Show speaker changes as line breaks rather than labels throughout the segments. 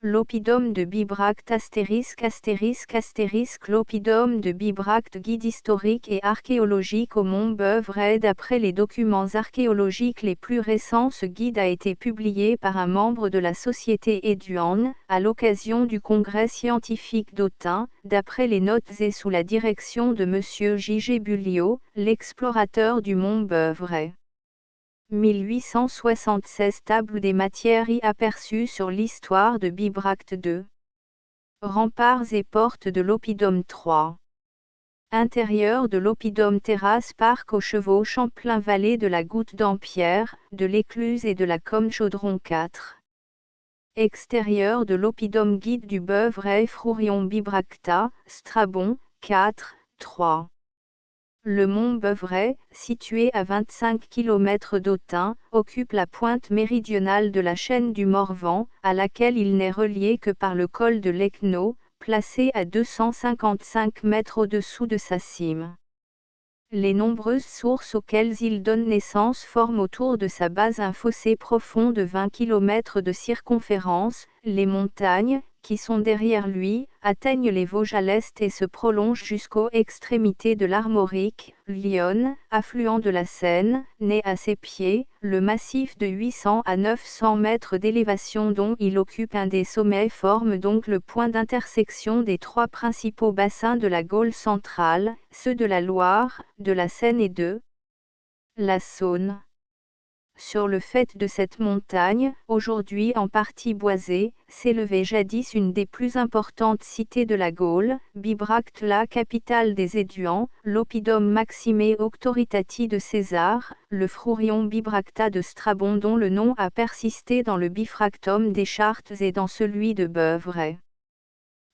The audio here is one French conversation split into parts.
L'oppidum de Bibracte ***** L'oppidum de Bibracte, guide historique et archéologique au Mont Beuvray. D'après les documents archéologiques les plus récents, ce guide a été publié par un membre de la société Éduan, à l'occasion du congrès scientifique d'Autun, d'après les notes et sous la direction de M. J.G. Bulliot, l'explorateur du Mont Beuvray. 1876 Table des matières y aperçues sur l'histoire de Bibracte 2. Remparts et portes de l'oppidum 3. Intérieur de l'oppidum, terrasse, parc aux chevaux, plein vallée de la Goutte d'Ampierre, de l'Écluse et de la Combe Chaudron 4. Extérieur de l'oppidum, guide du Beuvray, Frourion Bibracta, Strabon, 4, 3. Le mont Beuvray, situé à 25 km d'Autun, occupe la pointe méridionale de la chaîne du Morvan, à laquelle il n'est relié que par le col de l'Ecno, placé à 255 mètres au-dessous de sa cime. Les nombreuses sources auxquelles il donne naissance forment autour de sa base un fossé profond de 20 km de circonférence. Les montagnes, qui sont derrière lui, atteignent les Vosges à l'est et se prolongent jusqu'aux extrémités de l'Armorique, l'Yonne, affluent de la Seine, né à ses pieds, le massif de 800 à 900 mètres d'élévation dont il occupe un des sommets forme donc le point d'intersection des trois principaux bassins de la Gaule centrale, ceux de la Loire, de la Seine et de la Saône. Sur le faîte de cette montagne, aujourd'hui en partie boisée, s'élevait jadis une des plus importantes cités de la Gaule, Bibracte, la capitale des Éduans, l'oppidum maxime auctoritati de César, le Frourion Bibracta de Strabon dont le nom a persisté dans le Bifractum des Chartes et dans celui de Beuvray.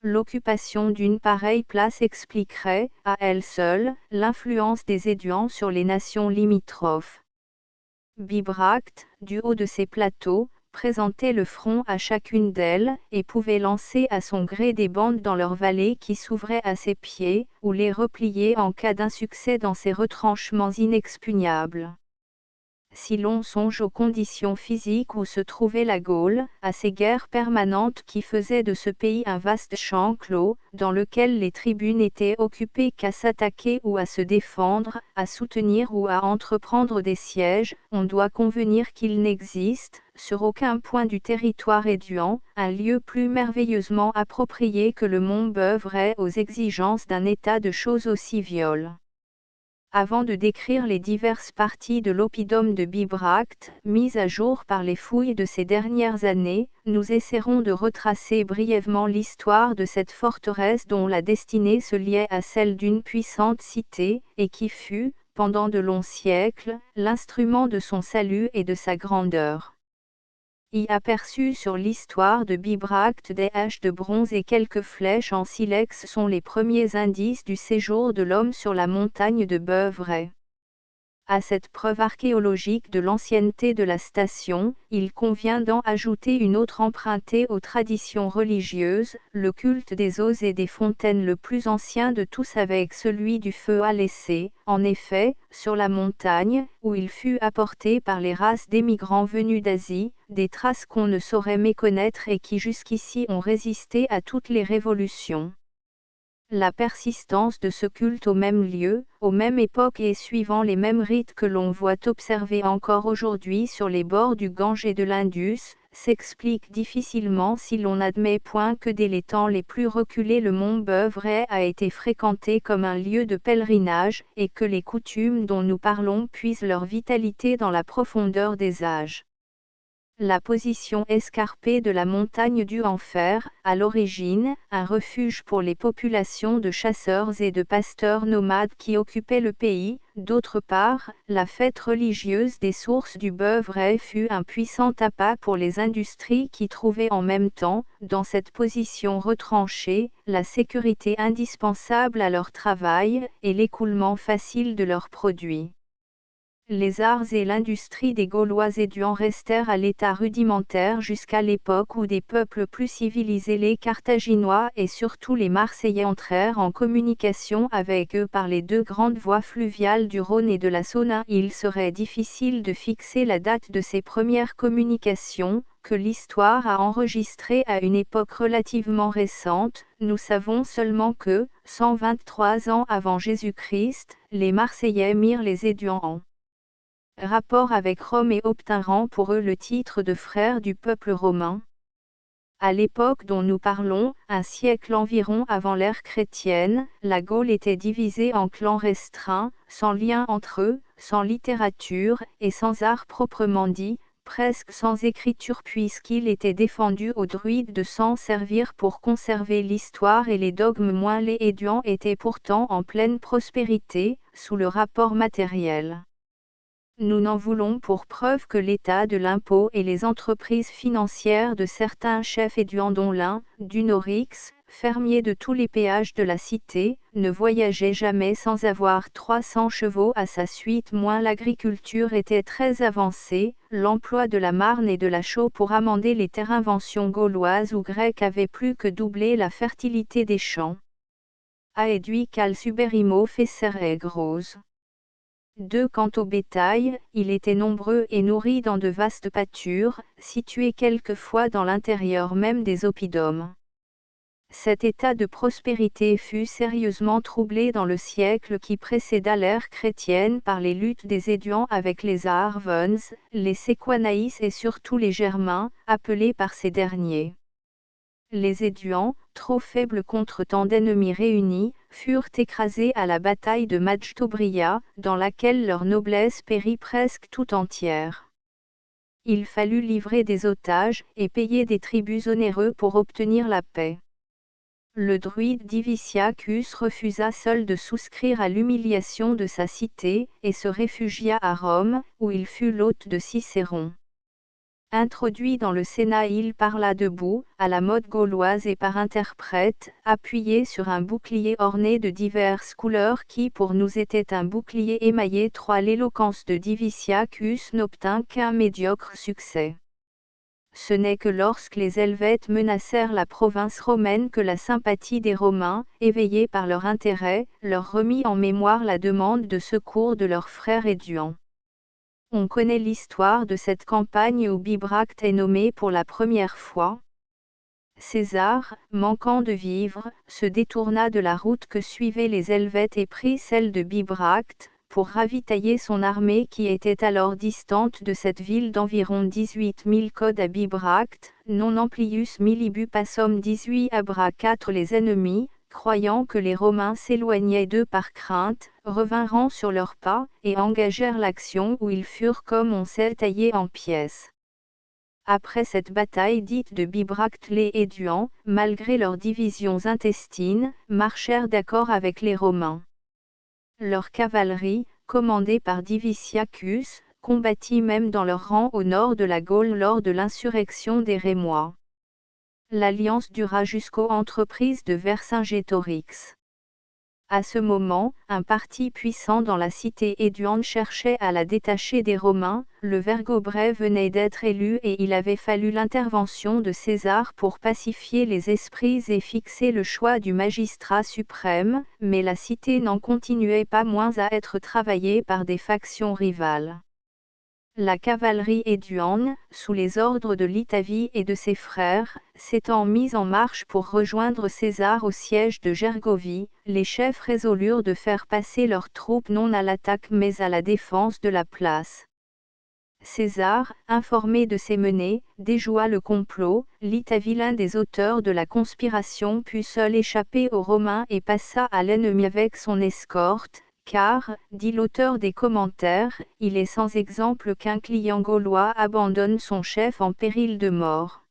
L'occupation d'une pareille place expliquerait, à elle seule, l'influence des Éduans sur les nations limitrophes. Bibracte, du haut de ses plateaux, présentait le front à chacune d'elles, et pouvait lancer à son gré des bandes dans leur vallée qui s'ouvraient à ses pieds, ou les replier en cas d'insuccès dans ses retranchements inexpugnables. Si l'on songe aux conditions physiques où se trouvait la Gaule, à ces guerres permanentes qui faisaient de ce pays un vaste champ clos, dans lequel les tribus n'étaient occupées qu'à s'attaquer ou à se défendre, à soutenir ou à entreprendre des sièges, on doit convenir qu'il n'existe, sur aucun point du territoire éduan, un lieu plus merveilleusement approprié que le mont Beuvray aux exigences d'un état de choses aussi viol. Avant de décrire les diverses parties de l'oppidum de Bibracte, mises à jour par les fouilles de ces dernières années, nous essaierons de retracer brièvement l'histoire de cette forteresse dont la destinée se liait à celle d'une puissante cité, et qui fut, pendant de longs siècles, l'instrument de son salut et de sa grandeur. Y aperçues sur l'histoire de Bibracte des haches de bronze et quelques flèches en silex sont les premiers indices du séjour de l'homme sur la montagne de Beuvray. À cette preuve archéologique de l'ancienneté de la station, il convient d'en ajouter une autre empruntée aux traditions religieuses, le culte des eaux et des fontaines le plus ancien de tous avec celui du feu à laisser. En effet, sur la montagne, où il fut apporté par les races d'émigrants venus d'Asie, des traces qu'on ne saurait méconnaître et qui jusqu'ici ont résisté à toutes les révolutions. La persistance de ce culte au même lieu, aux mêmes époques et suivant les mêmes rites que l'on voit observer encore aujourd'hui sur les bords du Gange et de l'Indus, s'explique difficilement si l'on n'admet point que dès les temps les plus reculés le mont Beuvray a été fréquenté comme un lieu de pèlerinage, et que les coutumes dont nous parlons puisent leur vitalité dans la profondeur des âges. La position escarpée de la montagne dut en faire, à l'origine, un refuge pour les populations de chasseurs et de pasteurs nomades qui occupaient le pays. D'autre part, la fête religieuse des sources du Beuvray fut un puissant appât pour les industries qui trouvaient en même temps, dans cette position retranchée, la sécurité indispensable à leur travail, et l'écoulement facile de leurs produits. Les arts et l'industrie des Gaulois éduans restèrent à l'état rudimentaire jusqu'à l'époque où des peuples plus civilisés, les Carthaginois et surtout les Marseillais, entrèrent en communication avec eux par les deux grandes voies fluviales du Rhône et de la Saône. Il serait difficile de fixer la date de ces premières communications, que l'histoire a enregistré à une époque relativement récente, nous savons seulement que, 123 ans avant Jésus-Christ, les Marseillais mirent les Éduans en rapport avec Rome et obtinrent pour eux le titre de frères du peuple romain. À l'époque dont nous parlons, un siècle environ avant l'ère chrétienne, la Gaule était divisée en clans restreints, sans lien entre eux, sans littérature, et sans art proprement dit, presque sans écriture puisqu'il était défendu aux druides de s'en servir pour conserver l'histoire et les dogmes moins les Éduans étaient pourtant en pleine prospérité, sous le rapport matériel. Nous n'en voulons pour preuve que l'état de l'impôt et les entreprises financières de certains chefs Éduans dont l'un, Dunorix, fermier de tous les péages de la cité, ne voyageait jamais sans avoir 300 chevaux à sa suite moins l'agriculture était très avancée, l'emploi de la marne et de la chaux pour amender les terres inventions gauloises ou grecques avait plus que doublé la fertilité des champs. Aedui cal suberimo fessere gros. 2. Quant au bétail, il était nombreux et nourri dans de vastes pâtures, situées quelquefois dans l'intérieur même des oppidums. Cet état de prospérité fut sérieusement troublé dans le siècle qui précéda l'ère chrétienne par les luttes des Éduans avec les Arvens, les Sequanaïs et surtout les Germains, appelés par ces derniers. Les Éduans, trop faibles contre tant d'ennemis réunis, furent écrasés à la bataille de Majtobria, dans laquelle leur noblesse périt presque tout entière. Il fallut livrer des otages et payer des tributs onéreux pour obtenir la paix. Le druide Diviciacus refusa seul de souscrire à l'humiliation de sa cité, et se réfugia à Rome, où il fut l'hôte de Cicéron. Introduit dans le Sénat, il parla debout, à la mode gauloise et par interprète, appuyé sur un bouclier orné de diverses couleurs qui pour nous était un bouclier émaillé. L'éloquence de Diviciacus n'obtint qu'un médiocre succès. Ce n'est que lorsque les Helvètes menacèrent la province romaine que la sympathie des Romains, éveillée par leur intérêt, leur remit en mémoire la demande de secours de leurs frères Éduans. On connaît l'histoire de cette campagne où Bibracte est nommé pour la première fois. César, manquant de vivres, se détourna de la route que suivaient les Helvètes et prit celle de Bibracte, pour ravitailler son armée qui était alors distante de cette ville d'environ 18 000 codes à Bibracte, non amplius milibu passum 18 abra 4 les ennemis, croyant que les Romains s'éloignaient d'eux par crainte, revinrent sur leurs pas, et engagèrent l'action où ils furent comme on sait taillés en pièces. Après cette bataille dite de Bibracte, les Éduans, malgré leurs divisions intestines, marchèrent d'accord avec les Romains. Leur cavalerie, commandée par Diviciacus, combattit même dans leur rang au nord de la Gaule lors de l'insurrection des Rémois. L'alliance dura jusqu'aux entreprises de Vercingétorix. À ce moment, un parti puissant dans la cité éduante cherchait à la détacher des Romains, le Vergobret venait d'être élu et il avait fallu l'intervention de César pour pacifier les esprits et fixer le choix du magistrat suprême, mais la cité n'en continuait pas moins à être travaillée par des factions rivales. La cavalerie éduane, sous les ordres de Litavie et de ses frères, s'étant mise en marche pour rejoindre César au siège de Gergovie, les chefs résolurent de faire passer leurs troupes non à l'attaque mais à la défense de la place. César, informé de ces menées, déjoua le complot. Litavie, l'un des auteurs de la conspiration, put seul échapper aux Romains et passa à l'ennemi avec son escorte. Car, dit l'auteur des commentaires, il est sans exemple qu'un client gaulois abandonne son chef en péril de mort.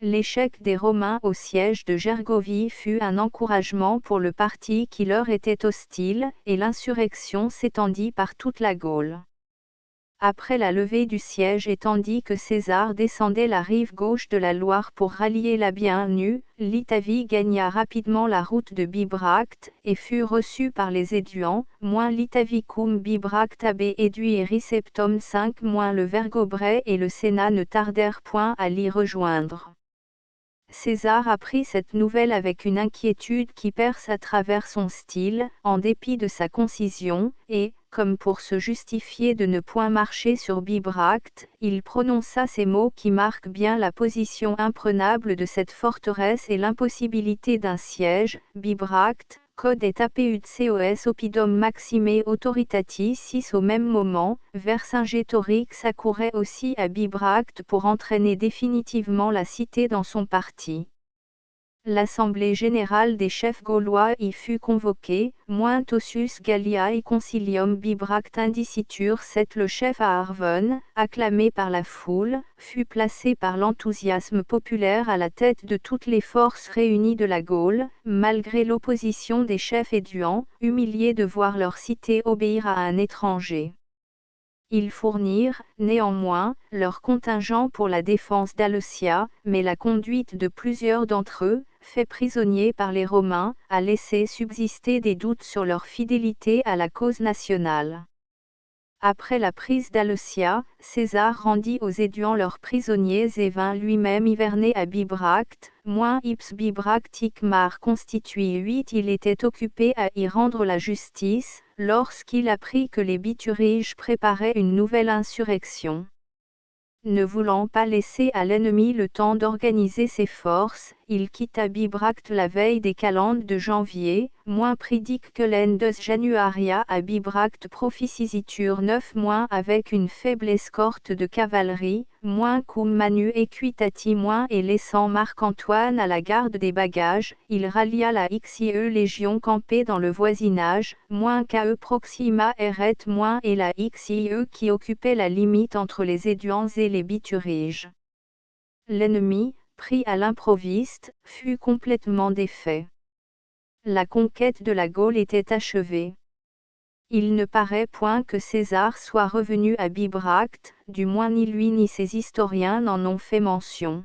L'échec des Romains au siège de Gergovie fut un encouragement pour le parti qui leur était hostile, et l'insurrection s'étendit par toute la Gaule. Après la levée du siège et tandis que César descendait la rive gauche de la Loire pour rallier la Bienvenue, Litavie gagna rapidement la route de Bibracte, et fut reçu par les Éduans, moins Litavicum Bibracte ab Edui et Riceptum 5 moins le Vergobret et le Sénat ne tardèrent point à l'y rejoindre. César apprit cette nouvelle avec une inquiétude qui perce à travers son style, en dépit de sa concision, et, comme pour se justifier de ne point marcher sur Bibracte, il prononça ces mots qui marquent bien la position imprenable de cette forteresse et l'impossibilité d'un siège. Bibracte, code et APUCOS oppidum maxime autoritatis. Au même moment, Vercingétorix accourait aussi à Bibracte pour entraîner définitivement la cité dans son parti. L'Assemblée générale des chefs gaulois y fut convoquée, Tossus Galliae concilium Bibracte indicitur. Le chef à Arvon, acclamé par la foule, fut placé par l'enthousiasme populaire à la tête de toutes les forces réunies de la Gaule, malgré l'opposition des chefs éduans, humiliés de voir leur cité obéir à un étranger. Ils fournirent, néanmoins, leur contingent pour la défense d'Aleucia, mais la conduite de plusieurs d'entre eux, faits prisonniers par les Romains, a laissé subsister des doutes sur leur fidélité à la cause nationale. Après la prise d'Aleucia, César rendit aux Éduans leurs prisonniers et vint lui-même hiverner à Bibracte, ipse Bibractic mar constituit. Il était occupé à y rendre la justice, lorsqu'il apprit que les Bituriges préparaient une nouvelle insurrection. Ne voulant pas laisser à l'ennemi le temps d'organiser ses forces, il quitta Bibracte la veille des calendes de janvier, pridic que l'endes Januaria à Bibracte proficisitur 9 avec une faible escorte de cavalerie, cum manu equitati et laissant Marc-Antoine à la garde des bagages, il rallia la XIE légion campée dans le voisinage, KE proxima eret et la XIE qui occupait la limite entre les Éduans et les Bituriges. L'ennemi, pris à l'improviste, fut complètement défait. La conquête de la Gaule était achevée. Il ne paraît point que César soit revenu à Bibracte, du moins ni lui ni ses historiens n'en ont fait mention.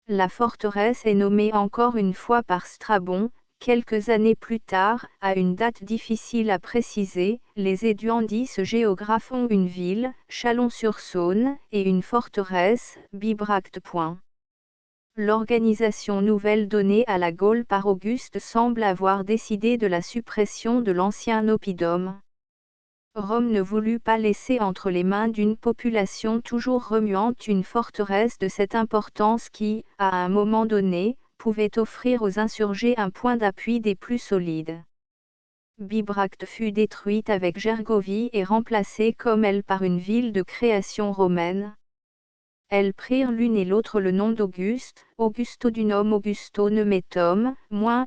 La forteresse est nommée encore une fois par Strabon, quelques années plus tard, à une date difficile à préciser. Les Éduans ce géographe ont une ville, Chalon-sur-Saône, et une forteresse, Bibracte. L'organisation nouvelle donnée à la Gaule par Auguste semble avoir décidé de la suppression de l'ancien oppidum. Rome ne voulut pas laisser entre les mains d'une population toujours remuante une forteresse de cette importance qui, à un moment donné, pouvait offrir aux insurgés un point d'appui des plus solides. Bibracte fut détruite avec Gergovie et remplacée comme elle par une ville de création romaine. Elles prirent l'une et l'autre le nom d'Auguste, Augustodunum Augustonemetum,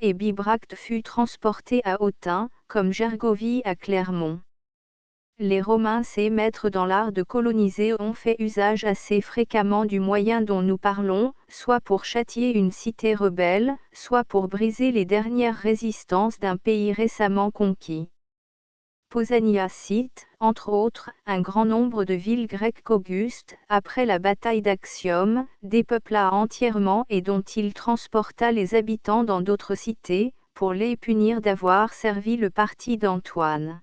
et Bibracte fut transporté à Autun, comme Gergovie à Clermont. Les Romains, ces maîtres dans l'art de coloniser, ont fait usage assez fréquemment du moyen dont nous parlons, soit pour châtier une cité rebelle, soit pour briser les dernières résistances d'un pays récemment conquis. Pausania cite, entre autres, un grand nombre de villes grecques qu'Auguste, après la bataille d'Actium, dépeupla entièrement et dont il transporta les habitants dans d'autres cités, pour les punir d'avoir servi le parti d'Antoine.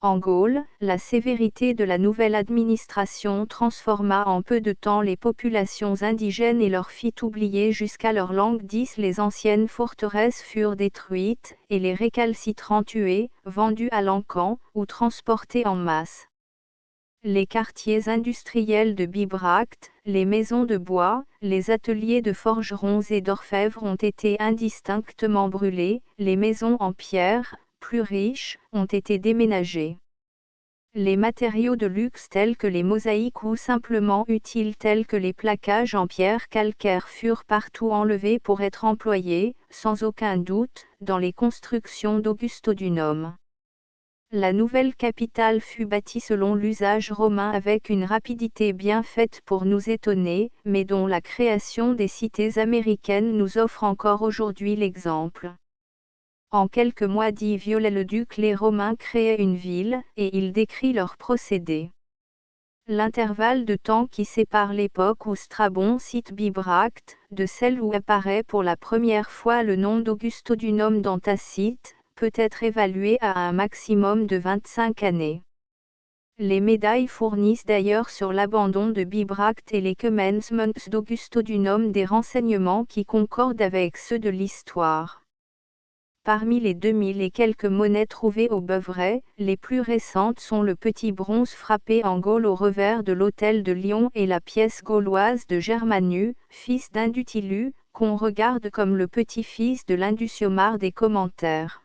En Gaule, la sévérité de la nouvelle administration transforma en peu de temps les populations indigènes et leur fit oublier jusqu'à leur langue. Les anciennes forteresses furent détruites, et les récalcitrants tués, vendus à l'encan, ou transportés en masse. Les quartiers industriels de Bibracte, les maisons de bois, les ateliers de forgerons et d'orfèvres ont été indistinctement brûlés, les maisons en pierre, plus riches, ont été déménagés. Les matériaux de luxe tels que les mosaïques ou simplement utiles tels que les plaquages en pierre calcaire furent partout enlevés pour être employés, sans aucun doute, dans les constructions d'Augustodunum. La nouvelle capitale fut bâtie selon l'usage romain avec une rapidité bien faite pour nous étonner, mais dont la création des cités américaines nous offre encore aujourd'hui l'exemple. En quelques mois, dit Viollet-le-Duc, les Romains créaient une ville, et il décrit leur procédé. L'intervalle de temps qui sépare l'époque où Strabon cite Bibracte, de celle où apparaît pour la première fois le nom d'Augustodunum dans Tacite, peut être évalué à un maximum de 25 années. Les médailles fournissent d'ailleurs sur l'abandon de Bibracte et les Commencements d'Augusto Dunum des renseignements qui concordent avec ceux de l'histoire. Parmi les 2000 et quelques monnaies trouvées au Beuvray, les plus récentes sont le petit bronze frappé en Gaule au revers de l'autel de Lyon et la pièce gauloise de Germanu, fils d'Indutilu, qu'on regarde comme le petit-fils de l'Induciomar des commentaires.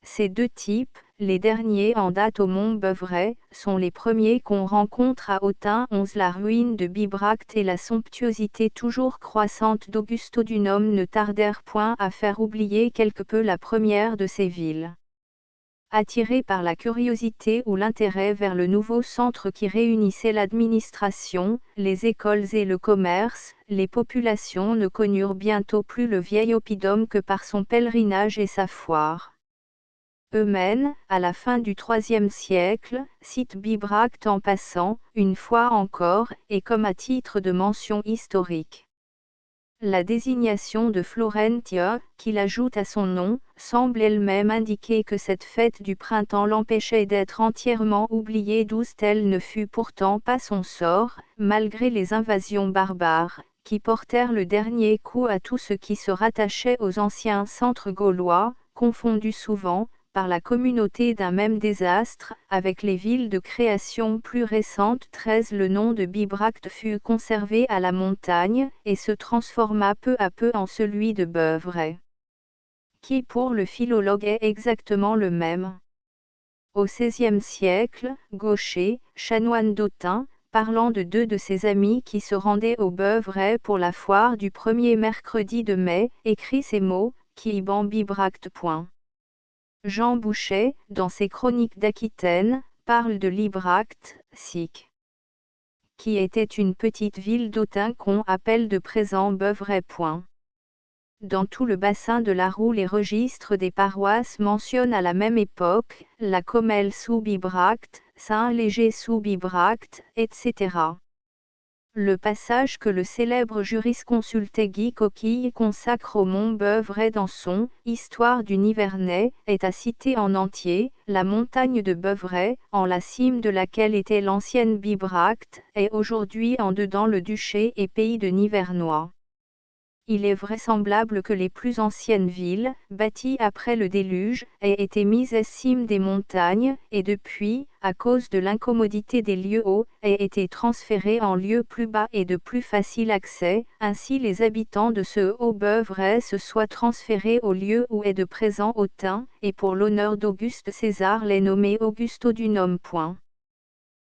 Ces deux types, les derniers en date au mont Beuvray, sont les premiers qu'on rencontre à Autun 11. La ruine de Bibracte et la somptuosité toujours croissante d'Augusto Dunum ne tardèrent point à faire oublier quelque peu la première de ces villes. Attirés par la curiosité ou l'intérêt vers le nouveau centre qui réunissait l'administration, les écoles et le commerce, les populations ne connurent bientôt plus le vieil oppidum que par son pèlerinage et sa foire. Eumène, à la fin du IIIe siècle, cite Bibracte en passant, une fois encore, et comme à titre de mention historique. La désignation de Florentia, qu'il ajoute à son nom, semble elle-même indiquer que cette fête du printemps l'empêchait d'être entièrement oubliée, d'où tel ne fut pourtant pas son sort, malgré les invasions barbares, qui portèrent le dernier coup à tout ce qui se rattachait aux anciens centres gaulois, confondus souvent, par la communauté d'un même désastre, avec les villes de création plus récentes. 13 Le nom de Bibracte fut conservé à la montagne, et se transforma peu à peu en celui de Beuvray, qui pour le philologue est exactement le même. Au XVIe siècle, Gaucher, chanoine d'Autun, parlant de deux de ses amis qui se rendaient au Beuvray pour la foire du premier mercredi de mai, écrit ces mots, qui y ban Bibracte. Jean Bouchet, dans ses Chroniques d'Aquitaine, parle de Libracte, sic. Qui était une petite ville d'Autun qu'on appelle de présent Beuvray. Dans tout le bassin de l'Arroux, les registres des paroisses mentionnent à la même époque, la Commelle sous Bibracte, Saint-Léger sous Bibracte, etc. Le passage que le célèbre jurisconsulte Guy Coquille consacre au mont Beuvray dans son « Histoire du Nivernais » est à citer en entier. La montagne de Beuvray, en la cime de laquelle était l'ancienne Bibracte, est aujourd'hui en dedans le duché et pays de Nivernois. Il est vraisemblable que les plus anciennes villes, bâties après le déluge, aient été mises à cime des montagnes, et depuis, à cause de l'incommodité des lieux hauts, aient été transférées en lieux plus bas et de plus facile accès. Ainsi les habitants de ce Haut-Beuvray se soient transférés au lieu où est de présent Autun, et pour l'honneur d'Auguste César les nommé Augusto Dunum.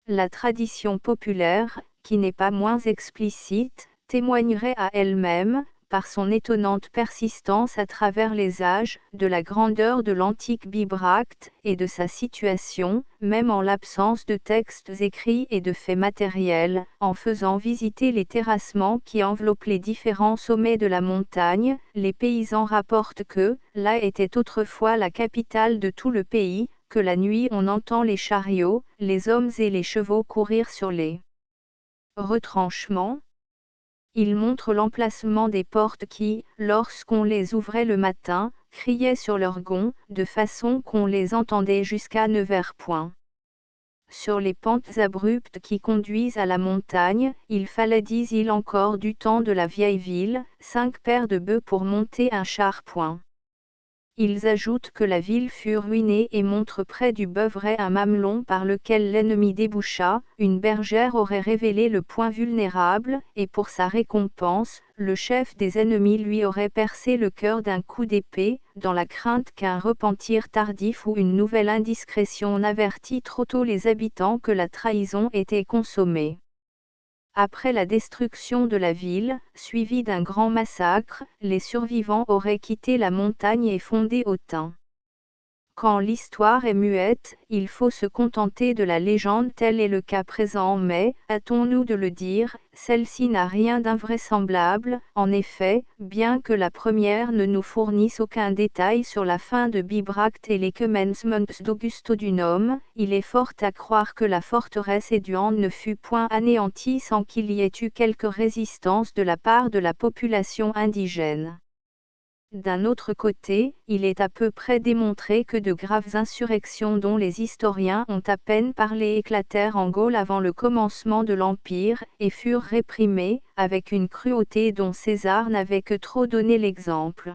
La tradition populaire, qui n'est pas moins explicite, témoignerait à elle-même, par son étonnante persistance à travers les âges, de la grandeur de l'antique Bibracte, et de sa situation, même en l'absence de textes écrits et de faits matériels. En faisant visiter les terrassements qui enveloppent les différents sommets de la montagne, les paysans rapportent que, là était autrefois la capitale de tout le pays, que la nuit on entend les chariots, les hommes et les chevaux courir sur les retranchements. Il montre l'emplacement des portes qui, lorsqu'on les ouvrait le matin, criaient sur leurs gonds, de façon qu'on les entendait jusqu'à Nevers. Sur les pentes abruptes qui conduisent à la montagne, il fallait, disent-ils encore du temps de la vieille ville, 5 paires de bœufs pour monter un char. Ils ajoutent que la ville fut ruinée et montrent près du Beuvray un mamelon par lequel l'ennemi déboucha. Une bergère aurait révélé le point vulnérable, et pour sa récompense, le chef des ennemis lui aurait percé le cœur d'un coup d'épée, dans la crainte qu'un repentir tardif ou une nouvelle indiscrétion n'avertît trop tôt les habitants que la trahison était consommée. Après la destruction de la ville, suivie d'un grand massacre, les survivants auraient quitté la montagne et fondé Autun. Quand l'histoire est muette, il faut se contenter de la légende, tel est le cas présent, mais, hâtons-nous de le dire, celle-ci n'a rien d'invraisemblable. En effet, bien que la première ne nous fournisse aucun détail sur la fin de Bibracte et les Commencements d'Augusto Dunum, il est fort à croire que la forteresse Éduan ne fut point anéantie sans qu'il y ait eu quelque résistance de la part de la population indigène. D'un autre côté, il est à peu près démontré que de graves insurrections dont les historiens ont à peine parlé éclatèrent en Gaule avant le commencement de l'Empire, et furent réprimées, avec une cruauté dont César n'avait que trop donné l'exemple.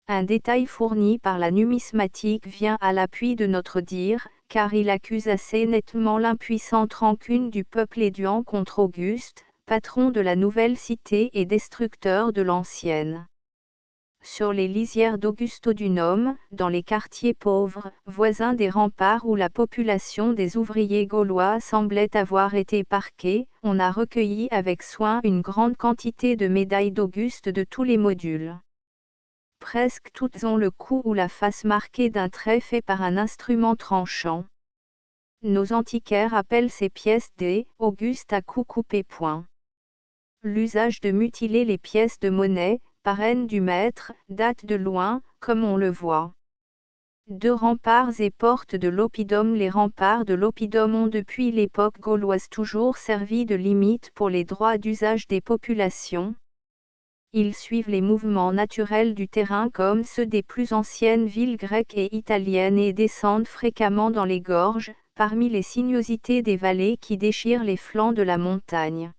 Un détail fourni par la numismatique vient à l'appui de notre dire, car il accuse assez nettement l'impuissante rancune du peuple éduant contre Auguste, patron de la nouvelle cité et destructeur de l'ancienne. Sur les lisières d'Augustodunum, dans les quartiers pauvres, voisins des remparts où la population des ouvriers gaulois semblait avoir été parquée, on a recueilli avec soin une grande quantité de médailles d'Auguste de tous les modules. Presque toutes ont le cou ou la face marquée d'un trait fait par un instrument tranchant. Nos antiquaires appellent ces pièces des « Auguste à cou coupé point ». L'usage de mutiler les pièces de monnaie, parraine du maître, date de loin, comme on le voit. Deux remparts et portes de l'oppidum. Les remparts de l'oppidum ont depuis l'époque gauloise toujours servi de limite pour les droits d'usage des populations. Ils suivent les mouvements naturels du terrain comme ceux des plus anciennes villes grecques et italiennes et descendent fréquemment dans les gorges, parmi les sinuosités des vallées qui déchirent les flancs de la montagne.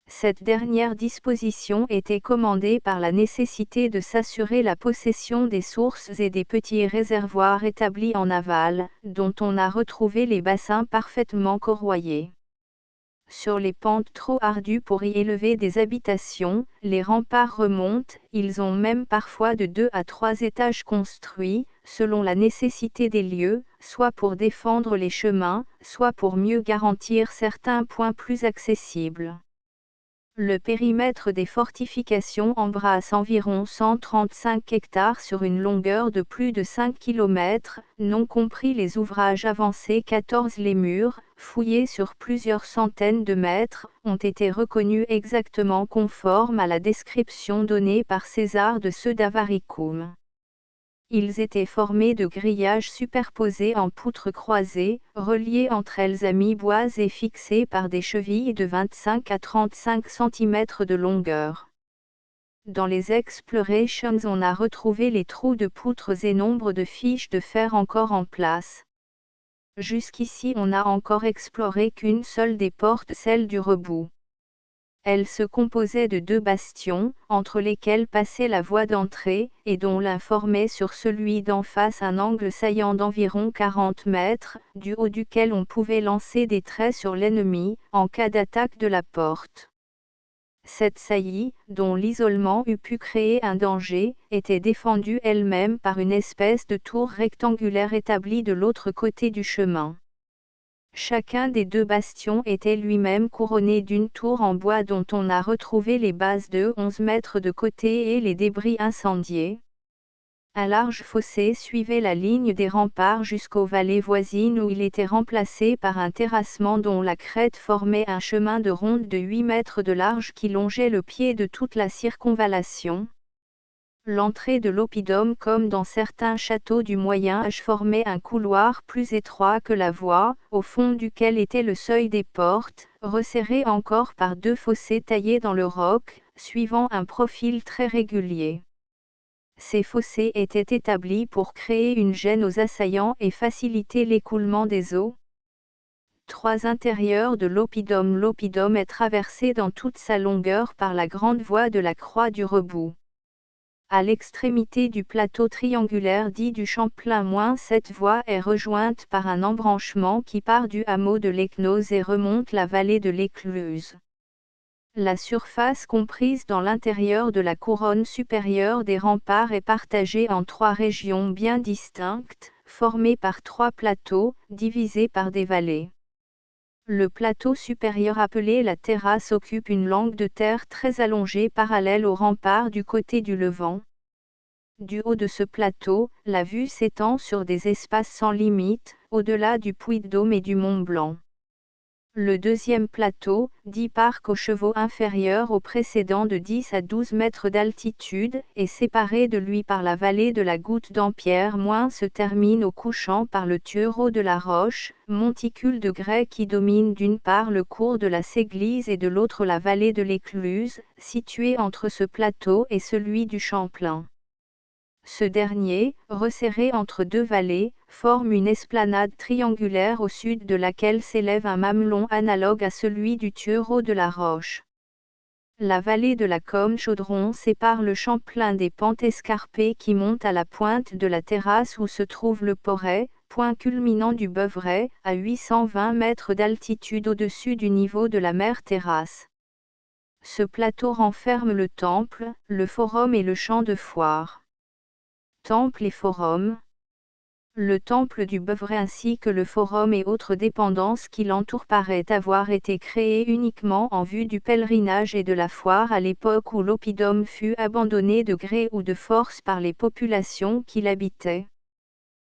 Cette dernière disposition était commandée par la nécessité de s'assurer la possession des sources et des petits réservoirs établis en aval, dont on a retrouvé les bassins parfaitement corroyés. Sur les pentes trop ardues pour y élever des habitations, les remparts remontent, ils ont même parfois de 2 à 3 étages construits, selon la nécessité des lieux, soit pour défendre les chemins, soit pour mieux garantir certains points plus accessibles. Le périmètre des fortifications embrasse environ 135 hectares sur une longueur de plus de 5 km, non compris les ouvrages avancés. 14 Les murs, fouillés sur plusieurs centaines de mètres, ont été reconnus exactement conformes à la description donnée par César de ceux d'Avaricum. Ils étaient formés de grillages superposés en poutres croisées, reliées entre elles à mi-boise et fixées par des chevilles de 25 à 35 cm de longueur. Dans les explorations, on a retrouvé les trous de poutres et nombre de fiches de fer encore en place. Jusqu'ici, on n'a encore exploré qu'une seule des portes, celle du Rebou. Elle se composait de 2 bastions, entre lesquels passait la voie d'entrée, et dont l'un formait sur celui d'en face un angle saillant d'environ 40 mètres, du haut duquel on pouvait lancer des traits sur l'ennemi, en cas d'attaque de la porte. Cette saillie, dont l'isolement eût pu créer un danger, était défendue elle-même par une espèce de tour rectangulaire établie de l'autre côté du chemin. Chacun des 2 bastions était lui-même couronné d'une tour en bois dont on a retrouvé les bases de 11 mètres de côté et les débris incendiés. Un large fossé suivait la ligne des remparts jusqu'aux vallées voisines où il était remplacé par un terrassement dont la crête formait un chemin de ronde de 8 mètres de large qui longeait le pied de toute la circonvallation. L'entrée de l'oppidum, comme dans certains châteaux du Moyen Âge, formait un couloir plus étroit que la voie, au fond duquel était le seuil des portes, resserré encore par 2 fossés taillés dans le roc, suivant un profil très régulier. Ces fossés étaient établis pour créer une gêne aux assaillants et faciliter l'écoulement des eaux. 3 intérieurs de l'oppidum. L'oppidum est traversé dans toute sa longueur par la grande voie de la Croix du Rebou. À l'extrémité du plateau triangulaire dit du Champlain, cette voie est rejointe par un embranchement qui part du hameau de l'Écnose et remonte la vallée de l'Écluse. La surface comprise dans l'intérieur de la couronne supérieure des remparts est partagée en 3 régions bien distinctes, formées par 3 plateaux, divisés par des vallées. Le plateau supérieur appelé la terrasse occupe une langue de terre très allongée parallèle aux remparts du côté du Levant. Du haut de ce plateau, la vue s'étend sur des espaces sans limite, au-delà du Puy-de-Dôme et du Mont-Blanc. Le deuxième plateau, dit parc aux chevaux inférieur au précédent de 10 à 12 mètres d'altitude, est séparé de lui par la vallée de la Goutte d'Empierre se termine au couchant par le Tuereau de la Roche, monticule de grès qui domine d'une part le cours de la Séglise et de l'autre la vallée de l'Écluse, située entre ce plateau et celui du Champlain. Ce dernier, resserré entre deux vallées, forme une esplanade triangulaire au sud de laquelle s'élève un mamelon analogue à celui du Tuereau de la Roche. La vallée de la Combe-Chaudron sépare le Champlain des pentes escarpées qui montent à la pointe de la terrasse où se trouve le Porret, point culminant du Beuvray, à 820 mètres d'altitude au-dessus du niveau de la mer Terrasse. Ce plateau renferme le temple, le forum et le champ de foire. Temple et forum. Le temple du Beuvray ainsi que le forum et autres dépendances qui l'entourent paraissent avoir été créés uniquement en vue du pèlerinage et de la foire à l'époque où l'oppidum fut abandonné de gré ou de force par les populations qui l'habitaient.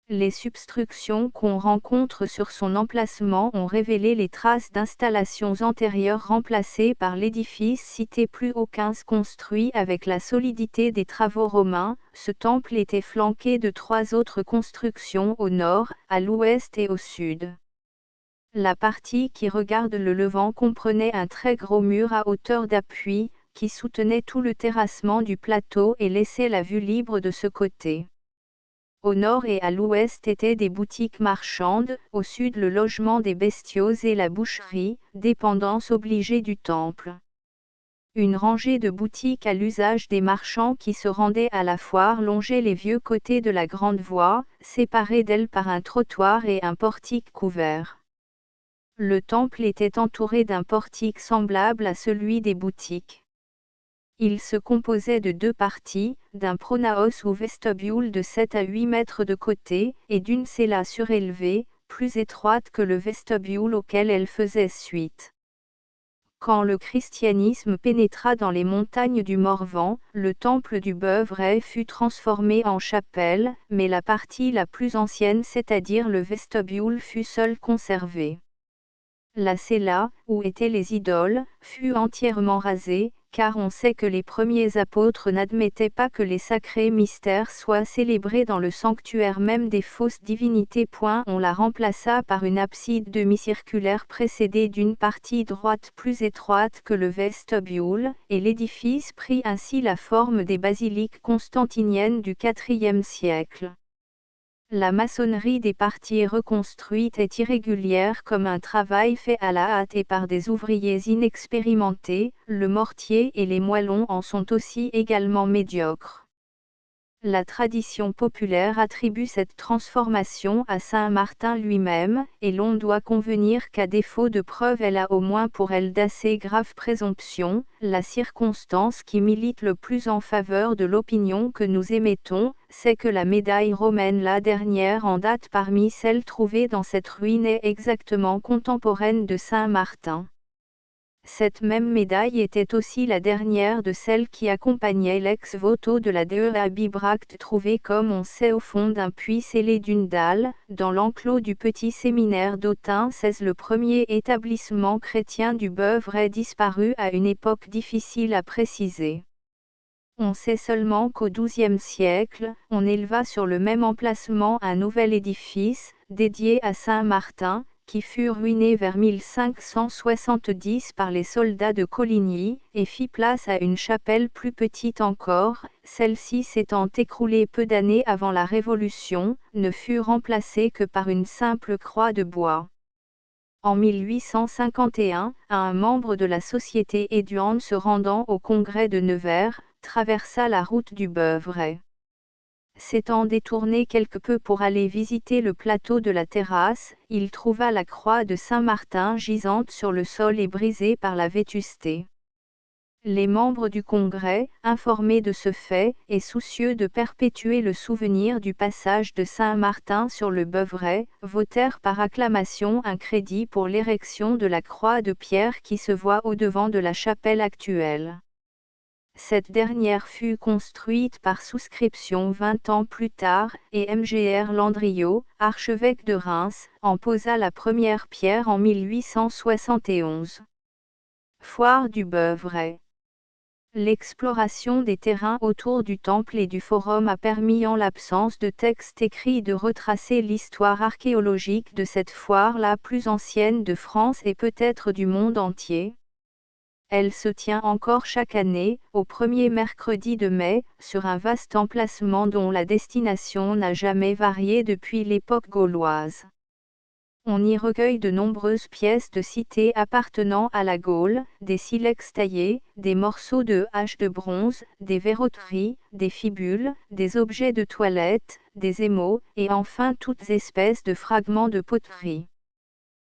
Les substructions qu'on rencontre sur son emplacement ont révélé les traces d'installations antérieures remplacées par l'édifice cité plus haut XV construit avec la solidité des travaux romains. Ce temple était flanqué de 3 autres constructions au nord, à l'ouest et au sud. La partie qui regarde le levant comprenait un très gros mur à hauteur d'appui, qui soutenait tout le terrassement du plateau et laissait la vue libre de ce côté. Au nord et à l'ouest étaient des boutiques marchandes, au sud le logement des bestiaux et la boucherie, dépendance obligée du temple. Une rangée de boutiques à l'usage des marchands qui se rendaient à la foire longeait les vieux côtés de la grande voie, séparés d'elle par un trottoir et un portique couvert. Le temple était entouré d'un portique semblable à celui des boutiques. Il se composait de 2 parties, d'un pronaos ou vestibule de 7 à 8 mètres de côté, et d'une cella surélevée, plus étroite que le vestibule auquel elle faisait suite. Quand le christianisme pénétra dans les montagnes du Morvan, le temple du Beuvray fut transformé en chapelle, mais la partie la plus ancienne, c'est-à-dire le vestibule, fut seule conservée. La cella, où étaient les idoles, fut entièrement rasée, car on sait que les premiers apôtres n'admettaient pas que les sacrés mystères soient célébrés dans le sanctuaire même des fausses divinités. On la remplaça par une abside demi-circulaire précédée d'une partie droite plus étroite que le vestibule, et l'édifice prit ainsi la forme des basiliques constantiniennes du IVe siècle. La maçonnerie des parties reconstruites est irrégulière comme un travail fait à la hâte et par des ouvriers inexpérimentés, le mortier et les moellons en sont aussi également médiocres. La tradition populaire attribue cette transformation à Saint Martin lui-même, et l'on doit convenir qu'à défaut de preuves elle a au moins pour elle d'assez graves présomptions. La circonstance qui milite le plus en faveur de l'opinion que nous émettons, c'est que la médaille romaine, la dernière en date parmi celles trouvées dans cette ruine, est exactement contemporaine de Saint Martin. Cette même médaille était aussi la dernière de celles qui accompagnaient l'ex-voto de la dea Bibracte trouvée comme on sait au fond d'un puits scellé d'une dalle, dans l'enclos du petit séminaire d'Autun. C'est le premier établissement chrétien du Beuvray disparu à une époque difficile à préciser. On sait seulement qu'au XIIe siècle, on éleva sur le même emplacement un nouvel édifice, dédié à Saint Martin, qui fut ruiné vers 1570 par les soldats de Coligny, et fit place à une chapelle plus petite encore. Celle-ci s'étant écroulée peu d'années avant la Révolution, ne fut remplacée que par une simple croix de bois. En 1851, un membre de la Société étudiante se rendant au congrès de Nevers, traversa la route du Beuvray. S'étant détourné quelque peu pour aller visiter le plateau de la terrasse, il trouva la croix de Saint-Martin gisante sur le sol et brisée par la vétusté. Les membres du Congrès, informés de ce fait, et soucieux de perpétuer le souvenir du passage de Saint-Martin sur le Beuvray, votèrent par acclamation un crédit pour l'érection de la croix de pierre qui se voit au-devant de la chapelle actuelle. Cette dernière fut construite par souscription 20 ans plus tard, et Mgr Landriot, archevêque de Reims, en posa la première pierre en 1871. Foire du Beuvray. L'exploration des terrains autour du temple et du forum a permis, en l'absence de textes écrits, de retracer l'histoire archéologique de cette foire la plus ancienne de France et peut-être du monde entier. Elle se tient encore chaque année, au premier mercredi de mai, sur un vaste emplacement dont la destination n'a jamais varié depuis l'époque gauloise. On y recueille de nombreuses pièces de cité appartenant à la Gaule, des silex taillés, des morceaux de hache de bronze, des verroteries, des fibules, des objets de toilette, des émaux, et enfin toutes espèces de fragments de poterie.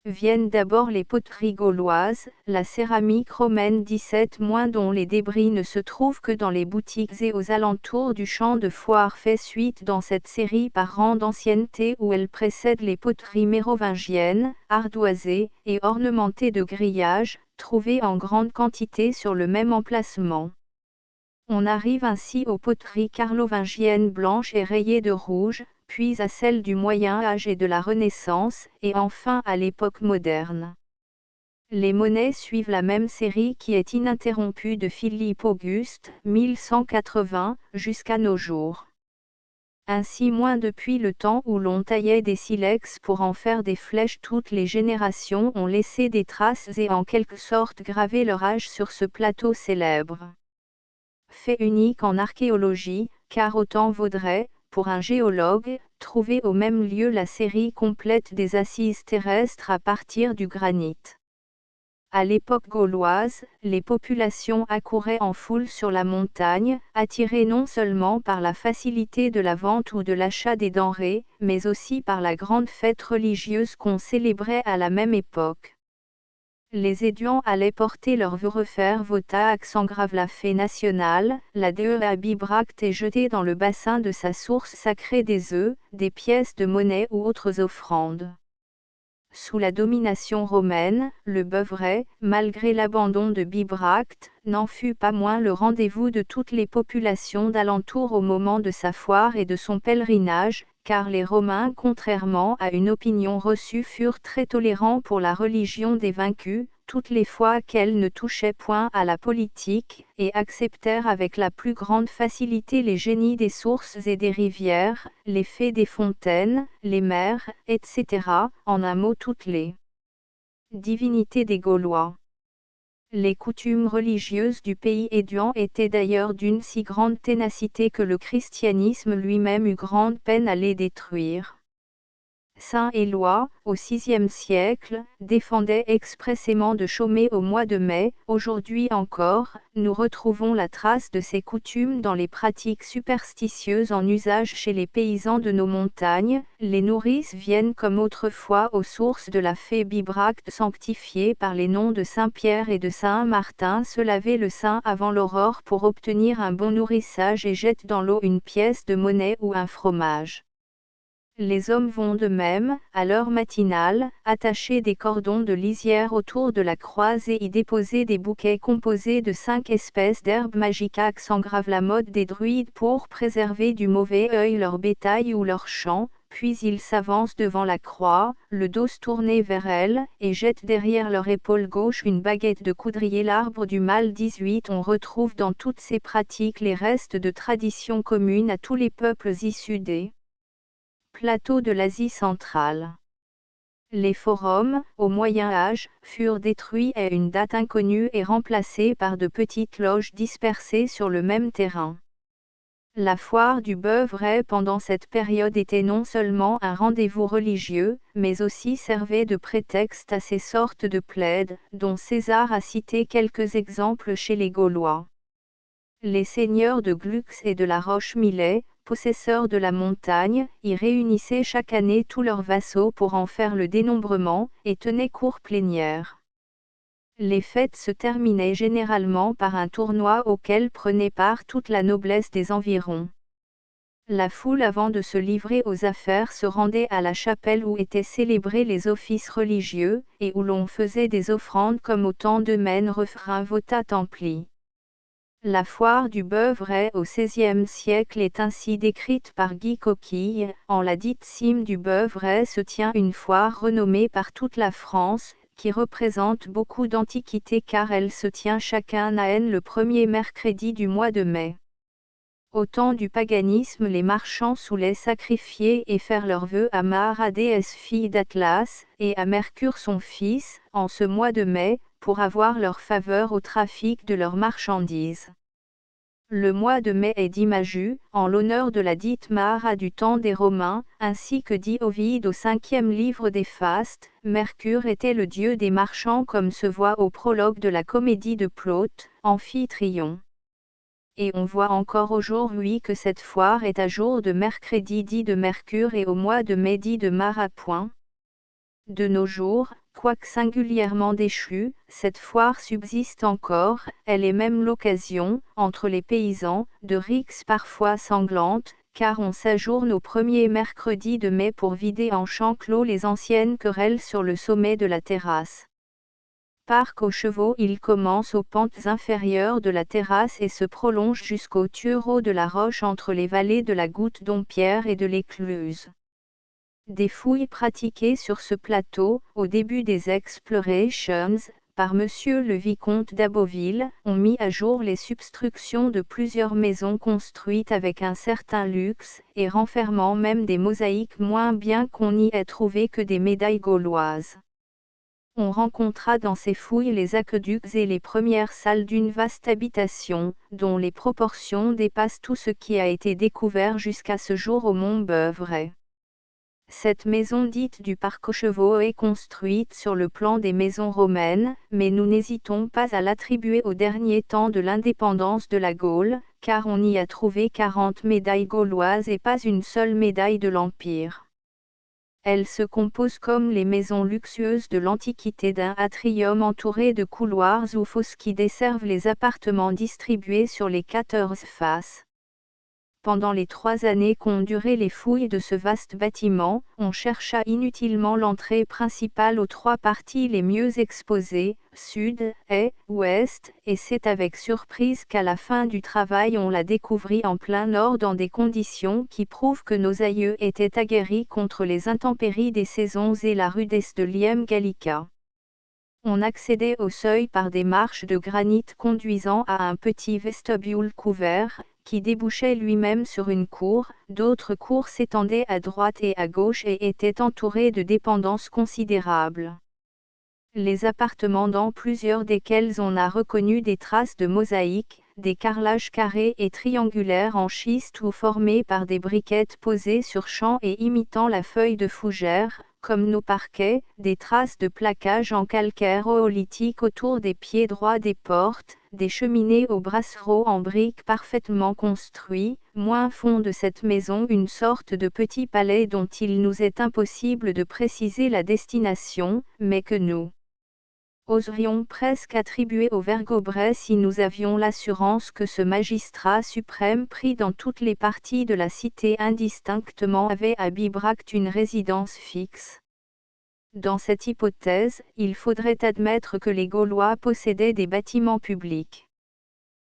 Viennent d'abord les poteries gauloises, la céramique romaine 17- dont les débris ne se trouvent que dans les boutiques et aux alentours du champ de foire fait suite dans cette série par rang d'ancienneté où elle précède les poteries mérovingiennes, ardoisées et ornementées de grillages, trouvées en grande quantité sur le même emplacement. On arrive ainsi aux poteries carlovingiennes blanches et rayées de rouge, puis à celles du Moyen Âge et de la Renaissance, et enfin à l'époque moderne. Les monnaies suivent la même série qui est ininterrompue de Philippe Auguste, 1180, jusqu'à nos jours. Ainsi moins depuis le temps où l'on taillait des silex pour en faire des flèches, toutes les générations ont laissé des traces et en quelque sorte gravé leur âge sur ce plateau célèbre. Fait unique en archéologie, car autant vaudrait, pour un géologue, trouver au même lieu la série complète des assises terrestres à partir du granit. À l'époque gauloise, les populations accouraient en foule sur la montagne, attirées non seulement par la facilité de la vente ou de l'achat des denrées, mais aussi par la grande fête religieuse qu'on célébrait à la même époque. Les étudiants allaient porter leurs vœux, refaire vota accent la fée nationale, la dea bibracte est jetée dans le bassin de sa source sacrée des œufs, des pièces de monnaie ou autres offrandes. Sous la domination romaine, le Beuvray, malgré l'abandon de Bibracte, n'en fut pas moins le rendez-vous de toutes les populations d'alentour au moment de sa foire et de son pèlerinage, car les Romains, contrairement à une opinion reçue, furent très tolérants pour la religion des vaincus, toutes les fois qu'elle ne touchait point à la politique, et acceptèrent avec la plus grande facilité les génies des sources et des rivières, les fées des fontaines, les mers, etc., en un mot toutes les divinités des Gaulois. Les coutumes religieuses du pays étudiant étaient d'ailleurs d'une si grande ténacité que le christianisme lui-même eut grande peine à les détruire. Saint Éloi, au VIe siècle, défendait expressément de chômer au mois de mai. Aujourd'hui encore, nous retrouvons la trace de ces coutumes dans les pratiques superstitieuses en usage chez les paysans de nos montagnes. Les nourrices viennent comme autrefois aux sources de la fée Bibracte sanctifiées par les noms de Saint-Pierre et de Saint-Martin se laver le sein avant l'aurore pour obtenir un bon nourrissage et jettent dans l'eau une pièce de monnaie ou un fromage. Les hommes vont de même, à l'heure matinale, attacher des cordons de lisière autour de la croix et y déposer des bouquets composés de 5 espèces d'herbes magiques s'engravent la mode des druides pour préserver du mauvais œil leur bétail ou leurs champs, puis ils s'avancent devant la croix, le dos tourné vers elle, et jettent derrière leur épaule gauche une baguette de coudrier. L'arbre du mal 18. On retrouve dans toutes ces pratiques les restes de traditions communes à tous les peuples issus des plateaux de l'Asie centrale. Les forums, au Moyen Âge, furent détruits à une date inconnue et remplacés par de petites loges dispersées sur le même terrain. La foire du Beuvray pendant cette période était non seulement un rendez-vous religieux, mais aussi servait de prétexte à ces sortes de plaids, dont César a cité quelques exemples chez les Gaulois. Les seigneurs de Glux et de la Roche-Millet, possesseurs de la montagne, y réunissaient chaque année tous leurs vassaux pour en faire le dénombrement, et tenaient cour plénière. Les fêtes se terminaient généralement par un tournoi auquel prenait part toute la noblesse des environs. La foule avant de se livrer aux affaires se rendait à la chapelle où étaient célébrés les offices religieux, et où l'on faisait des offrandes comme au temps de Mène refrain vota templi. La foire du Beuvray au XVIe siècle est ainsi décrite par Guy Coquille. En la dite cime du Beuvray se tient une foire renommée par toute la France, qui représente beaucoup d'antiquité car elle se tient chaque année le premier mercredi du mois de mai. Au temps du paganisme, les marchands soulaient sacrifier et faire leurs vœux à Mara déesse fille d'Atlas, et à Mercure son fils, en ce mois de mai, pour avoir leur faveur au trafic de leurs marchandises. Le mois de mai est dit Maju, en l'honneur de la dite Mara du temps des Romains, ainsi que dit Ovide au 5e livre des Fastes, Mercure était le dieu des marchands comme se voit au prologue de la comédie de Plaute, Amphitryon. Et on voit encore aujourd'hui que cette foire est à jour de mercredi dit de Mercure et au mois de mai dit de Mara. De nos jours, quoique singulièrement déchue, cette foire subsiste encore, elle est même l'occasion, entre les paysans, de rixes parfois sanglantes, car on s'ajourne au premier mercredi de mai pour vider en champ clos les anciennes querelles sur le sommet de la terrasse. Parc aux chevaux, il commence aux pentes inférieures de la terrasse et se prolonge jusqu'au tureau de la roche entre les vallées de la Goutte Dompierre et de l'Écluse. Des fouilles pratiquées sur ce plateau, au début des explorations, par Monsieur le Vicomte d'Aboville, ont mis à jour les substructions de plusieurs maisons construites avec un certain luxe, et renfermant même des mosaïques moins bien qu'on n'y ait trouvé que des médailles gauloises. On rencontra dans ces fouilles les aqueducs et les premières salles d'une vaste habitation, dont les proportions dépassent tout ce qui a été découvert jusqu'à ce jour au Mont Beuvray. Cette maison dite du Parc aux chevaux est construite sur le plan des maisons romaines, mais nous n'hésitons pas à l'attribuer au dernier temps de l'indépendance de la Gaule, car on y a trouvé 40 médailles gauloises et pas une seule médaille de l'Empire. Elle se compose comme les maisons luxueuses de l'Antiquité d'un atrium entouré de couloirs ou fosses qui desservent les appartements distribués sur les 14 faces. Pendant les 3 années qu'ont duré les fouilles de ce vaste bâtiment, on chercha inutilement l'entrée principale aux 3 parties les mieux exposées, sud, est, ouest, et c'est avec surprise qu'à la fin du travail on la découvrit en plein nord dans des conditions qui prouvent que nos aïeux étaient aguerris contre les intempéries des saisons et la rudesse de l'Iem Gallica. On accédait au seuil par des marches de granit conduisant à un petit vestibule couvert, qui débouchait lui-même sur une cour. D'autres cours s'étendaient à droite et à gauche et étaient entourées de dépendances considérables. Les appartements dans plusieurs desquels on a reconnu des traces de mosaïques, des carrelages carrés et triangulaires en schiste ou formés par des briquettes posées sur champ et imitant la feuille de fougère, comme nos parquets, des traces de plaquage en calcaire oolithique autour des pieds droits des portes, des cheminées aux brassereaux en briques parfaitement construits, moins font de cette maison une sorte de petit palais dont il nous est impossible de préciser la destination, mais que nous oserions presque attribuer au Vergobret si nous avions l'assurance que ce magistrat suprême pris dans toutes les parties de la cité indistinctement avait à Bibracte une résidence fixe. Dans cette hypothèse, il faudrait admettre que les Gaulois possédaient des bâtiments publics.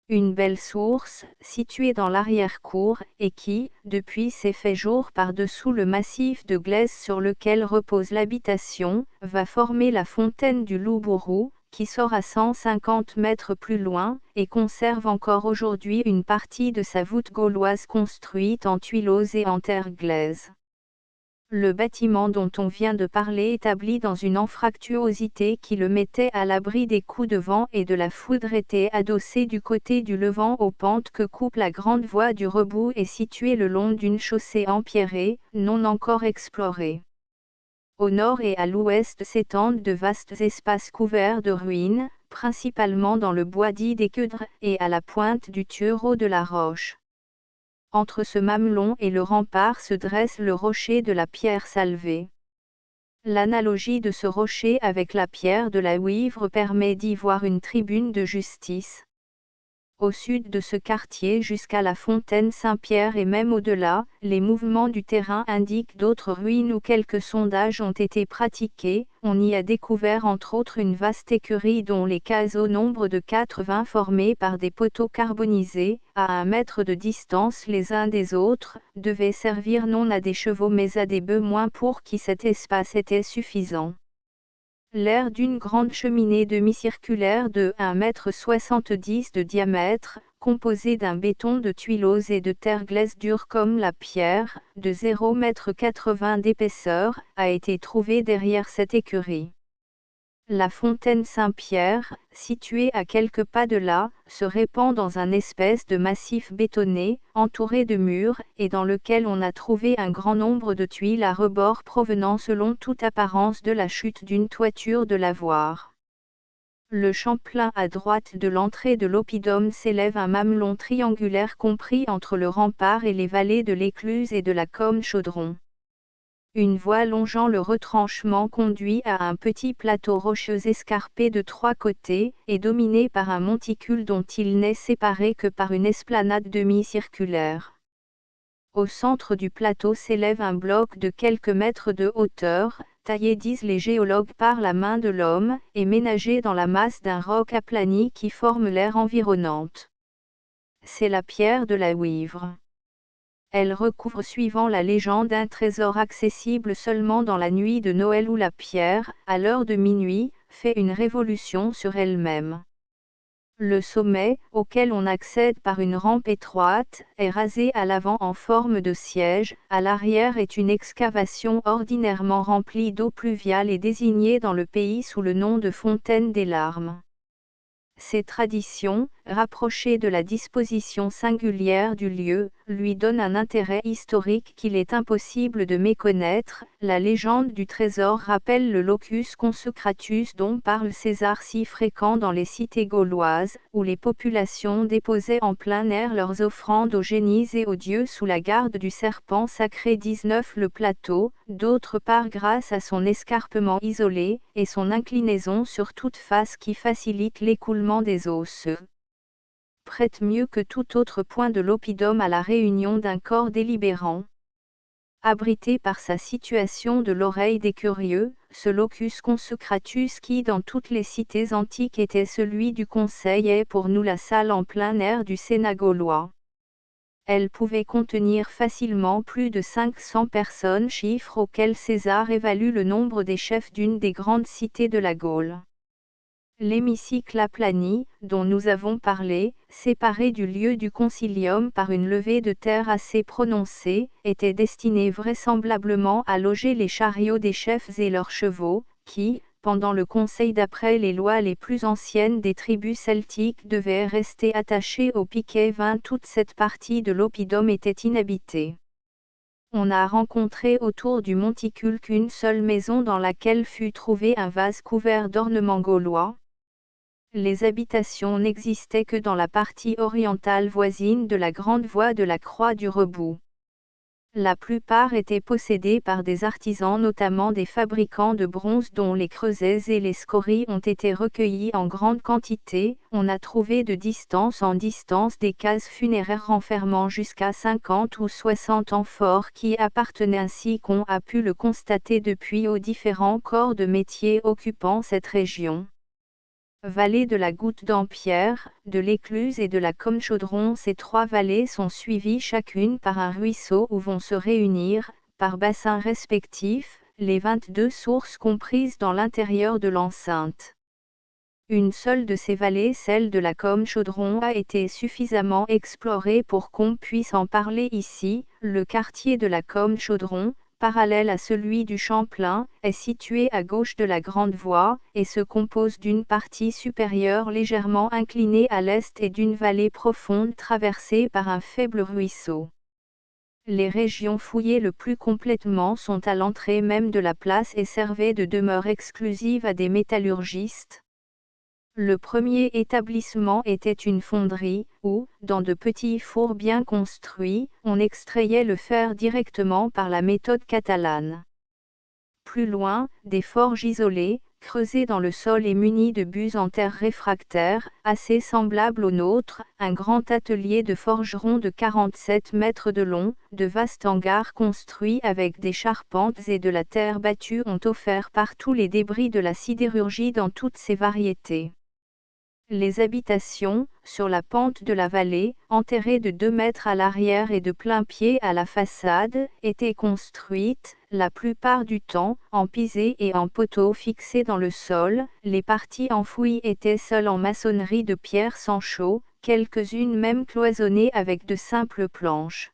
Une belle source, située dans l'arrière-cour, et qui, depuis s'est fait jour par-dessous le massif de glaise sur lequel repose l'habitation, va former la fontaine du Loup-Bourou, qui sort à 150 mètres plus loin, et conserve encore aujourd'hui une partie de sa voûte gauloise construite en tuileaux et en terre glaise. Le bâtiment dont on vient de parler établi dans une anfractuosité qui le mettait à l'abri des coups de vent et de la foudre était adossé du côté du levant aux pentes que coupe la grande voie du Rebou et situé le long d'une chaussée empierrée, non encore explorée. Au nord et à l'ouest s'étendent de vastes espaces couverts de ruines, principalement dans le bois dit d'Équeudre et à la pointe du Tureau de la Roche. Entre ce mamelon et le rempart se dresse le rocher de la pierre salvée. L'analogie de ce rocher avec la pierre de la Ouivre permet d'y voir une tribune de justice. Au sud de ce quartier jusqu'à la fontaine Saint-Pierre et même au-delà, les mouvements du terrain indiquent d'autres ruines où quelques sondages ont été pratiqués. On y a découvert entre autres une vaste écurie dont les cases au nombre de 80 formées par des poteaux carbonisés, à 1 mètre de distance les uns des autres, devaient servir non à des chevaux mais à des bœufs moins pour qui cet espace était suffisant. L'aire d'une grande cheminée demi-circulaire de 1,70 m de diamètre, composée d'un béton de tuileaux et de terre glaise dure comme la pierre, de 0,80 m d'épaisseur, a été trouvée derrière cette écurie. La fontaine Saint-Pierre, située à quelques pas de là, se répand dans un espèce de massif bétonné, entouré de murs, et dans lequel on a trouvé un grand nombre de tuiles à rebord provenant selon toute apparence de la chute d'une toiture de lavoir. Le champlain à droite de l'entrée de l'oppidum s'élève un mamelon triangulaire compris entre le rempart et les vallées de l'Écluse et de la Combe-Chaudron. Une voie longeant le retranchement conduit à un petit plateau rocheux escarpé de trois côtés, et dominé par un monticule dont il n'est séparé que par une esplanade demi-circulaire. Au centre du plateau s'élève un bloc de quelques mètres de hauteur, taillé disent les géologues par la main de l'homme, et ménagé dans la masse d'un roc aplani qui forme l'aire environnante. C'est la pierre de la Ouivre. Elle recouvre suivant la légende un trésor accessible seulement dans la nuit de Noël où la pierre, à l'heure de minuit, fait une révolution sur elle-même. Le sommet, auquel on accède par une rampe étroite, est rasé à l'avant en forme de siège, à l'arrière est une excavation ordinairement remplie d'eau pluviale et désignée dans le pays sous le nom de fontaine des larmes. Ces traditions, rapprochées de la disposition singulière du lieu, lui donnent un intérêt historique qu'il est impossible de méconnaître. La légende du trésor rappelle le locus consecratus dont parle César si fréquent dans les cités gauloises, où les populations déposaient en plein air leurs offrandes aux génies et aux dieux sous la garde du serpent sacré 19. Le plateau, d'autre part grâce à son escarpement isolé, et son inclinaison sur toute face qui facilite l'écoulement des eaux prête mieux que tout autre point de l'oppidum à la réunion d'un corps délibérant. Abrité par sa situation de l'oreille des curieux, ce locus consecratus qui dans toutes les cités antiques était celui du conseil est pour nous la salle en plein air du Sénat gaulois. Elle pouvait contenir facilement plus de 500 personnes, chiffre auquel César évalue le nombre des chefs d'une des grandes cités de la Gaule. L'hémicycle aplani, dont nous avons parlé, séparé du lieu du concilium par une levée de terre assez prononcée, était destiné vraisemblablement à loger les chariots des chefs et leurs chevaux, qui, pendant le conseil d'après les lois les plus anciennes des tribus celtiques devaient rester attachés au piquet 20. Toute cette partie de l'oppidum était inhabitée. On a rencontré autour du monticule qu'une seule maison dans laquelle fut trouvé un vase couvert d'ornements gaulois. Les habitations n'existaient que dans la partie orientale voisine de la grande voie de la Croix du Rebou. La plupart étaient possédées par des artisans, notamment des fabricants de bronze dont les creusets et les scories ont été recueillis en grande quantité. On a trouvé de distance en distance des cases funéraires renfermant jusqu'à 50 ou 60 amphores qui appartenaient ainsi qu'on a pu le constater depuis aux différents corps de métier occupant cette région. Vallée de la Goutte d'Empierre, de l'Écluse et de la Combe-Chaudron. Ces trois vallées sont suivies chacune par un ruisseau où vont se réunir, par bassins respectifs, les 22 sources comprises dans l'intérieur de l'enceinte. Une seule de ces vallées, celle de la Combe-Chaudron, a été suffisamment explorée pour qu'on puisse en parler ici. Le quartier de la Combe-Chaudron, parallèle à celui du Champlain, est situé à gauche de la Grande Voie, et se compose d'une partie supérieure légèrement inclinée à l'est et d'une vallée profonde traversée par un faible ruisseau. Les régions fouillées le plus complètement sont à l'entrée même de la place et servaient de demeure exclusive à des métallurgistes. Le premier établissement était une fonderie, où, dans de petits fours bien construits, on extrayait le fer directement par la méthode catalane. Plus loin, des forges isolées, creusées dans le sol et munies de buts en terre réfractaire, assez semblables aux nôtres, un grand atelier de forgeron de 47 mètres de long, de vastes hangars construits avec des charpentes et de la terre battue ont offert partout les débris de la sidérurgie dans toutes ses variétés. Les habitations, sur la pente de la vallée, enterrées de 2 mètres à l'arrière et de plein pied à la façade, étaient construites, la plupart du temps, en pisé et en poteaux fixés dans le sol. Les parties enfouies étaient seules en maçonnerie de pierre sans chaux, quelques-unes même cloisonnées avec de simples planches.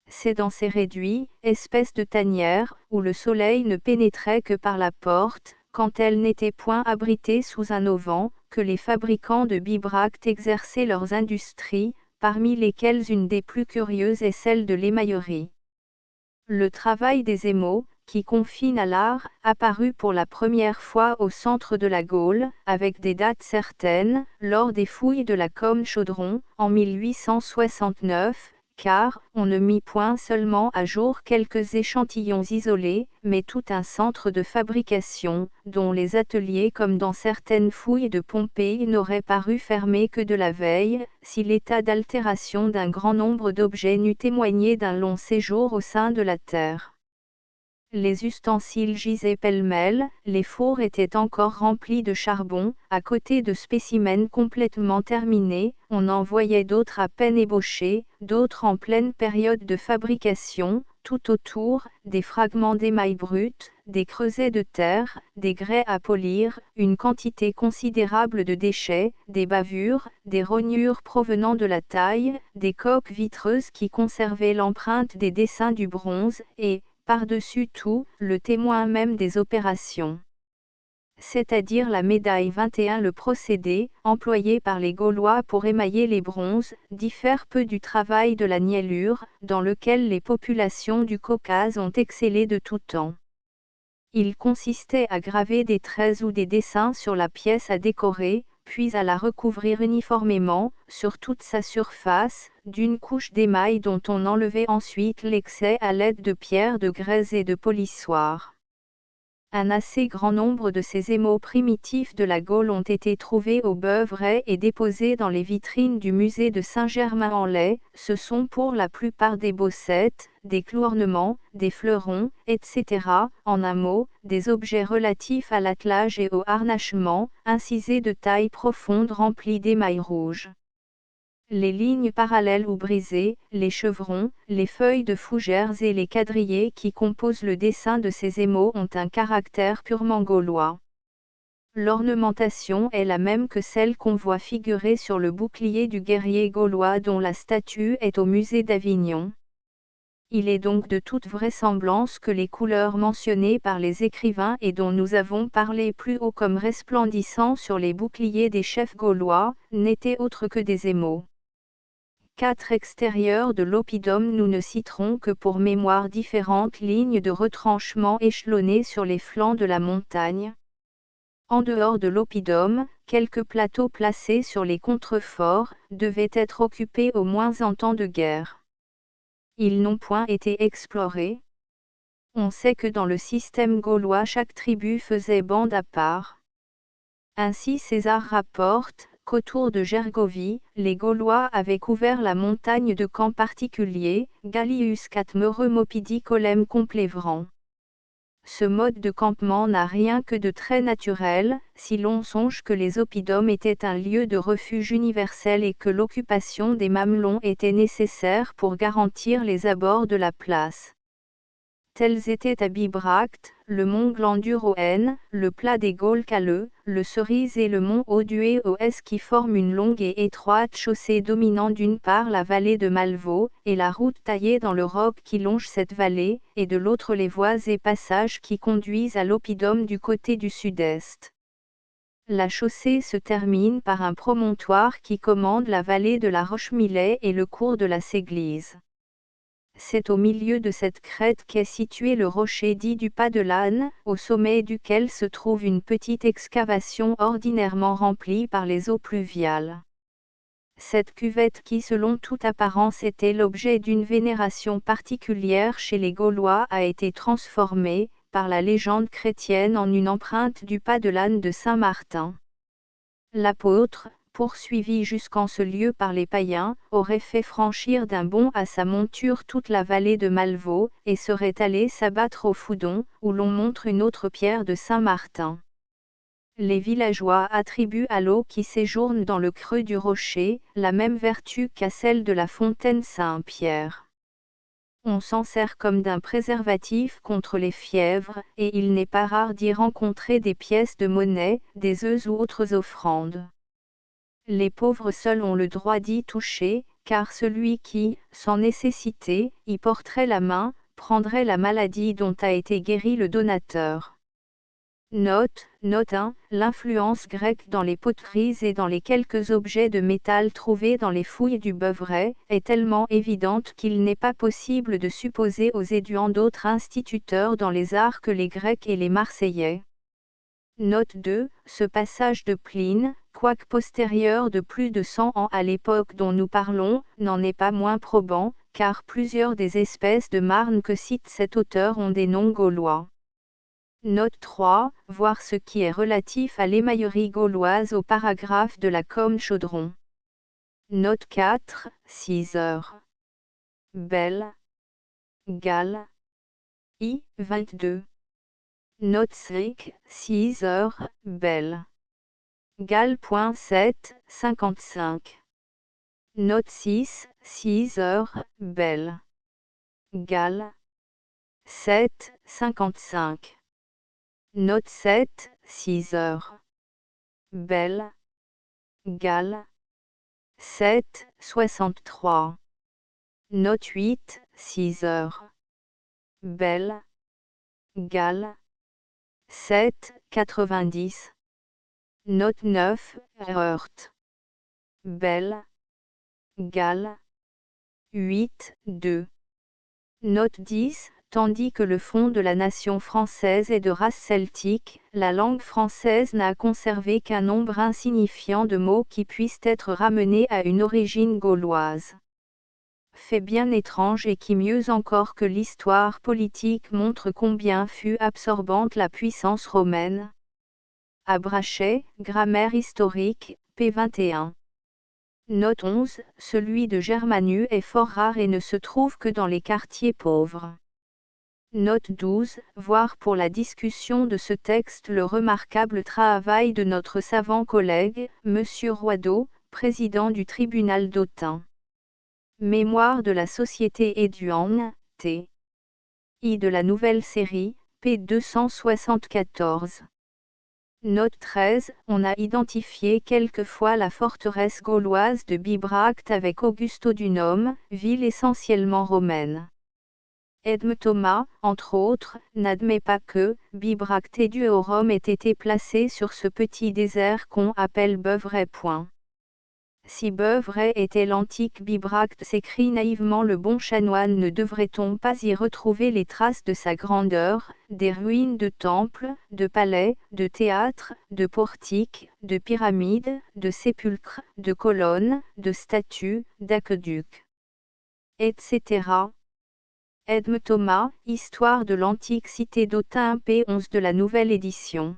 C'est dans ces réduits, espèces de tanières, où le soleil ne pénétrait que par la porte, quand elles n'étaient point abritées sous un auvent, que les fabricants de bibractes exerçaient leurs industries, parmi lesquelles une des plus curieuses est celle de l'émaillerie. Le travail des émaux, qui confine à l'art, apparut pour la première fois au centre de la Gaule, avec des dates certaines, lors des fouilles de la Combe-Chaudron, en 1869, car on ne mit point seulement à jour quelques échantillons isolés, mais tout un centre de fabrication, dont les ateliers comme dans certaines fouilles de Pompéi n'auraient paru fermés que de la veille, si l'état d'altération d'un grand nombre d'objets n'eût témoigné d'un long séjour au sein de la terre. Les ustensiles gisaient pêle-mêle, les fours étaient encore remplis de charbon, à côté de spécimens complètement terminés, on en voyait d'autres à peine ébauchés, d'autres en pleine période de fabrication, tout autour, des fragments d'émail brut, des creusets de terre, des grès à polir, une quantité considérable de déchets, des bavures, des rognures provenant de la taille, des coques vitreuses qui conservaient l'empreinte des dessins du bronze, et, par-dessus tout, le témoin même des opérations. C'est-à-dire la médaille 21. Le procédé, employé par les Gaulois pour émailler les bronzes, diffère peu du travail de la niellure, dans lequel les populations du Caucase ont excellé de tout temps. Il consistait à graver des traits ou des dessins sur la pièce à décorer, puis à la recouvrir uniformément, sur toute sa surface, d'une couche d'émail dont on enlevait ensuite l'excès à l'aide de pierres de grès et de polissoirs. Un assez grand nombre de ces émaux primitifs de la Gaule ont été trouvés au Beuvray et déposés dans les vitrines du musée de Saint-Germain-en-Laye. Ce sont pour la plupart des bossettes, des clous-ornements, des fleurons, etc., en un mot, des objets relatifs à l'attelage et au harnachement, incisés de taille profonde remplis d'émail rouge. Les lignes parallèles ou brisées, les chevrons, les feuilles de fougères et les quadrillés qui composent le dessin de ces émaux ont un caractère purement gaulois. L'ornementation est la même que celle qu'on voit figurer sur le bouclier du guerrier gaulois dont la statue est au musée d'Avignon. Il est donc de toute vraisemblance que les couleurs mentionnées par les écrivains et dont nous avons parlé plus haut comme resplendissant sur les boucliers des chefs gaulois, n'étaient autres que des émaux. 4 extérieurs de l'oppidum. Nous ne citerons que pour mémoire différentes lignes de retranchements échelonnés sur les flancs de la montagne. En dehors de l'oppidum, quelques plateaux placés sur les contreforts, devaient être occupés au moins en temps de guerre. Ils n'ont point été explorés. On sait que dans le système gaulois chaque tribu faisait bande à part. Ainsi César rapporte, qu'autour de Gergovie, les Gaulois avaient couvert la montagne de camps particuliers, Gallius Catmeremopidi Colem Complévran. Ce mode de campement n'a rien que de très naturel, si l'on songe que les oppidums étaient un lieu de refuge universel et que l'occupation des mamelons était nécessaire pour garantir les abords de la place. Tels étaient à Bibracte, le mont Glandur-au-Haine, le plat des Gaules-Calleux, le Cerise et le mont Audué-au-Ès qui forment une longue et étroite chaussée dominant d'une part la vallée de Malvaux, et la route taillée dans le roc qui longe cette vallée, et de l'autre les voies et passages qui conduisent à l'oppidum du côté du sud-est. La chaussée se termine par un promontoire qui commande la vallée de la Roche-Millet et le cours de la Séglise. C'est au milieu de cette crête qu'est situé le rocher dit du Pas de l'Âne, au sommet duquel se trouve une petite excavation ordinairement remplie par les eaux pluviales. Cette cuvette qui selon toute apparence était l'objet d'une vénération particulière chez les Gaulois a été transformée, par la légende chrétienne en une empreinte du Pas de l'Âne de Saint-Martin. L'apôtre, poursuivi jusqu'en ce lieu par les païens, aurait fait franchir d'un bond à sa monture toute la vallée de Malvaux, et serait allé s'abattre au Foudon, où l'on montre une autre pierre de Saint-Martin. Les villageois attribuent à l'eau qui séjourne dans le creux du rocher, la même vertu qu'à celle de la fontaine Saint-Pierre. On s'en sert comme d'un préservatif contre les fièvres, et il n'est pas rare d'y rencontrer des pièces de monnaie, des œufs ou autres offrandes. Les pauvres seuls ont le droit d'y toucher, car celui qui, sans nécessité, y porterait la main, prendrait la maladie dont a été guéri le donateur. Note 1. L'influence grecque dans les poteries et dans les quelques objets de métal trouvés dans les fouilles du Beuvray est tellement évidente qu'il n'est pas possible de supposer aux Éduans d'autres instituteurs dans les arts que les Grecs et les Marseillais. Note 2. Ce passage de Pline, quoique postérieur de plus de 100 ans à l'époque dont nous parlons, n'en est pas moins probant, car plusieurs des espèces de marnes que cite cet auteur ont des noms gaulois. Note 3. Voir ce qui est relatif à l'émaillerie gauloise au paragraphe de la Comme Chaudron. Note 4. 6 heures. Belle. Galles. I. 22. Note 5. 6 heures. Belle. Galles.7. 55. Note 6. 6 heures. Belle. Galles. 7. 55. Note 7. 6 heures. Belle. Galles. 7. 63. Note 8. 6 heures. Belle. Galles. 7. 90. Note 9. Heurt. Belle. Galles. 8. 2. Note 10. Tandis que le fond de la nation française est de race celtique, la langue française n'a conservé qu'un nombre insignifiant de mots qui puissent être ramenés à une origine gauloise. Fait bien étrange et qui mieux encore que l'histoire politique montre combien fut absorbante la puissance romaine. Abrachet, Grammaire historique, p. 21. Note 11. Celui de Germanu est fort rare et ne se trouve que dans les quartiers pauvres. Note 12. Voir pour la discussion de ce texte le remarquable travail de notre savant collègue, M. Roideau, président du tribunal d'Autun. Mémoire de la Société Éduan, t. I. de la nouvelle série, p. 274. Note 13. On a identifié quelquefois la forteresse gauloise de Bibracte avec Augustodunum, ville essentiellement romaine. Edme Thomas, entre autres, n'admet pas que Bibracte et Duorum aient été placés sur ce petit désert qu'on appelle Beuvray. Si Beuvray était l'antique Bibracte, s'écrie naïvement le bon chanoine, ne devrait-on pas y retrouver les traces de sa grandeur, des ruines de temples, de palais, de théâtres, de portiques, de pyramides, de sépulcres, de colonnes, de statues, d'aqueducs, etc. Edme Thomas, Histoire de l'antique cité d'Autun, p. 11 de la nouvelle édition.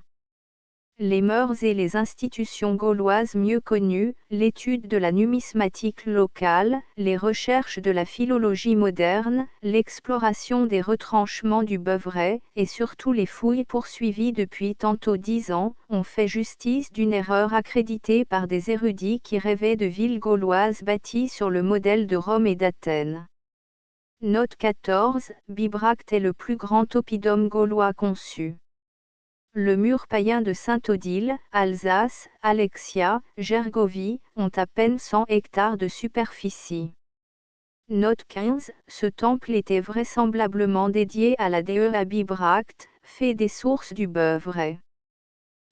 Les mœurs et les institutions gauloises mieux connues, l'étude de la numismatique locale, les recherches de la philologie moderne, l'exploration des retranchements du Beuvray, et surtout les fouilles poursuivies depuis tantôt 10 ans, ont fait justice d'une erreur accréditée par des érudits qui rêvaient de villes gauloises bâties sur le modèle de Rome et d'Athènes. Note 14. Bibracte est le plus grand oppidum gaulois conçu. Le mur païen de Saint-Odile, Alsace, Alexia, Gergovie, ont à peine 100 hectares de superficie. Note 15. Ce temple était vraisemblablement dédié à la déesse Bibracte, fée des sources du Beuvray.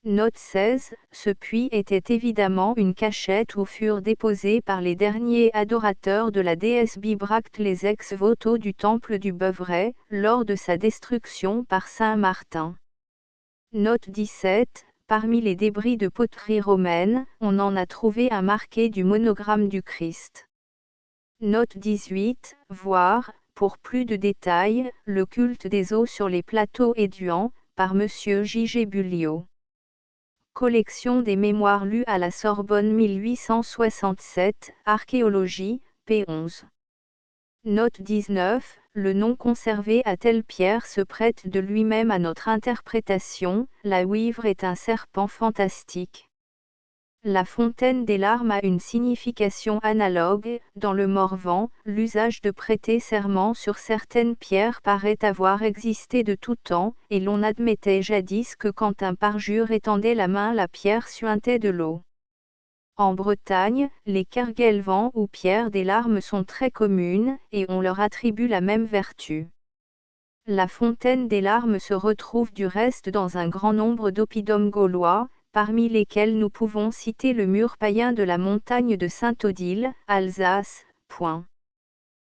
Note 16. Ce puits était évidemment une cachette où furent déposés par les derniers adorateurs de la déesse Bibracte les ex-voto du temple du Beuvray, lors de sa destruction par saint Martin. Note 17. Parmi les débris de poterie romaine, on en a trouvé un marqué du monogramme du Christ. Note 18. Voir, pour plus de détails, le culte des eaux sur les plateaux éduans, par M. J. Bulliot. Collection des mémoires lues à la Sorbonne 1867, Archéologie, p. 11. Note 19. Le nom conservé à telle pierre se prête de lui-même à notre interprétation, la huivre est un serpent fantastique. La fontaine des larmes a une signification analogue. Dans le Morvan, l'usage de prêter serment sur certaines pierres paraît avoir existé de tout temps, et l'on admettait jadis que quand un parjure étendait la main, la pierre suintait de l'eau. En Bretagne, les kerguelvans ou pierres des larmes sont très communes, et on leur attribue la même vertu. La fontaine des larmes se retrouve du reste dans un grand nombre d'oppidums gaulois, parmi lesquels nous pouvons citer le mur païen de la montagne de Saint-Odile, Alsace.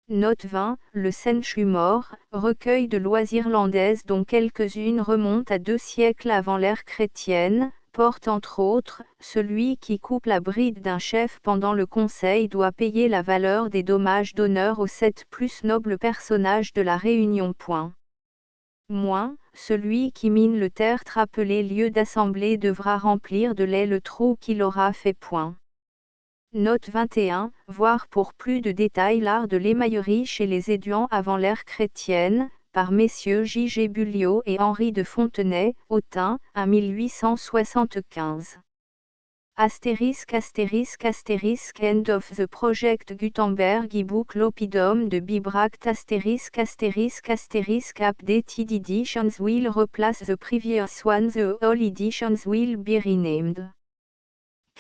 Note 20, le Senchumor, recueil de lois irlandaises dont quelques-unes remontent à 2 siècles avant l'ère chrétienne, porte entre autres, celui qui coupe la bride d'un chef pendant le conseil doit payer la valeur des dommages d'honneur aux 7 plus nobles personnages de la Réunion. Moins, celui qui mine le tertre appelé lieu d'assemblée devra remplir de lait le trou qu'il aura fait. Note 21, voir pour plus de détails l'art de l'émaillerie chez les Éduans avant l'ère chrétienne, par messieurs J.G. Bulliot et Henri de Fontenay, Autun, à 1875. Astérisque end of the project Gutenberg ebook l'oppidum de Bibract updated editions will replace the previous one, the all editions will be renamed.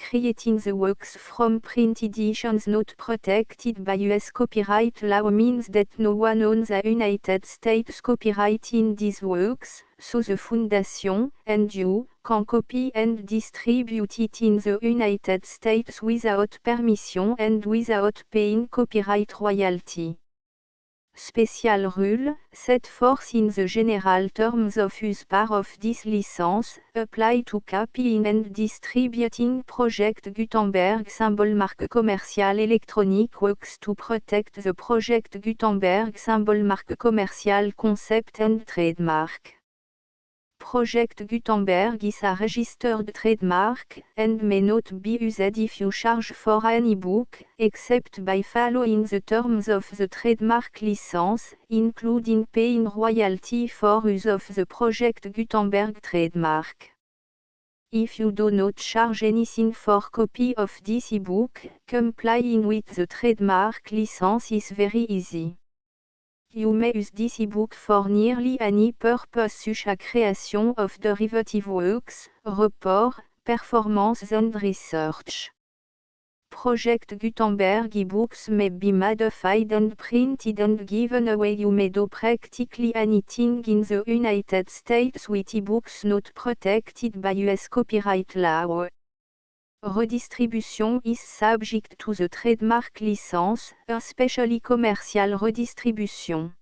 Creating the works from print editions not protected by US copyright law means that no one owns the United States copyright in these works, so the Foundation, and you, can copy and distribute it in the United States without permission and without paying copyright royalty. Special rule, set forth in the general terms of use part of this license, apply to copying and distributing Project Gutenberg symbol marque commerciale electronic works to protect the Project Gutenberg symbol marque commerciale concept and trademark. Project Gutenberg is a registered trademark, and may not be used if you charge for an ebook, except by following the terms of the trademark license, including paying royalty for use of the Project Gutenberg trademark. If you do not charge anything for copy of this ebook, complying with the trademark license is very easy. You may use this ebook for nearly any purpose such as creation of derivative works, report, performance and research. Project Gutenberg ebooks may be modified and printed and given away. You may do practically anything in the United States with ebooks not protected by US copyright law. Redistribution is subject to the trademark license, especially commercial redistribution.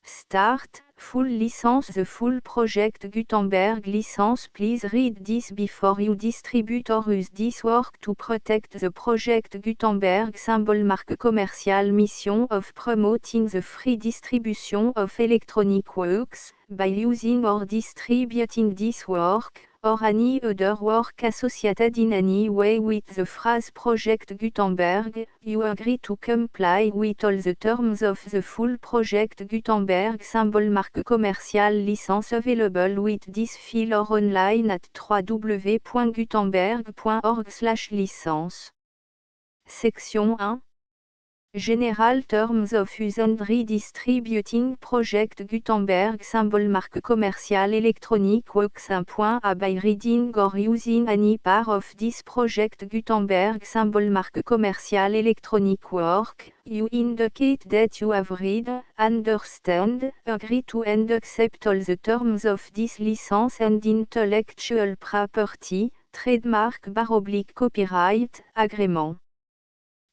Start, full license. The full Project Gutenberg license. Please read this before you distribute or use this work to protect the Project Gutenberg symbol marque commerciale mission of promoting the free distribution of electronic works, by using or distributing this work, or any other work associated in any way with the phrase Project Gutenberg. You agree to comply with all the terms of the full Project Gutenberg symbol marque commerciale license available with this file or online at www.gutenberg.org/licence. Section 1. General Terms of Use and Redistributing Project Gutenberg symbol marque commerciale electronic works. 1.a By reading or using any part of this Project Gutenberg symbol marque commerciale electronic work, you indicate that you have read, understand, agree to and accept all the terms of this license and intellectual property, trademark / copyright, agreement.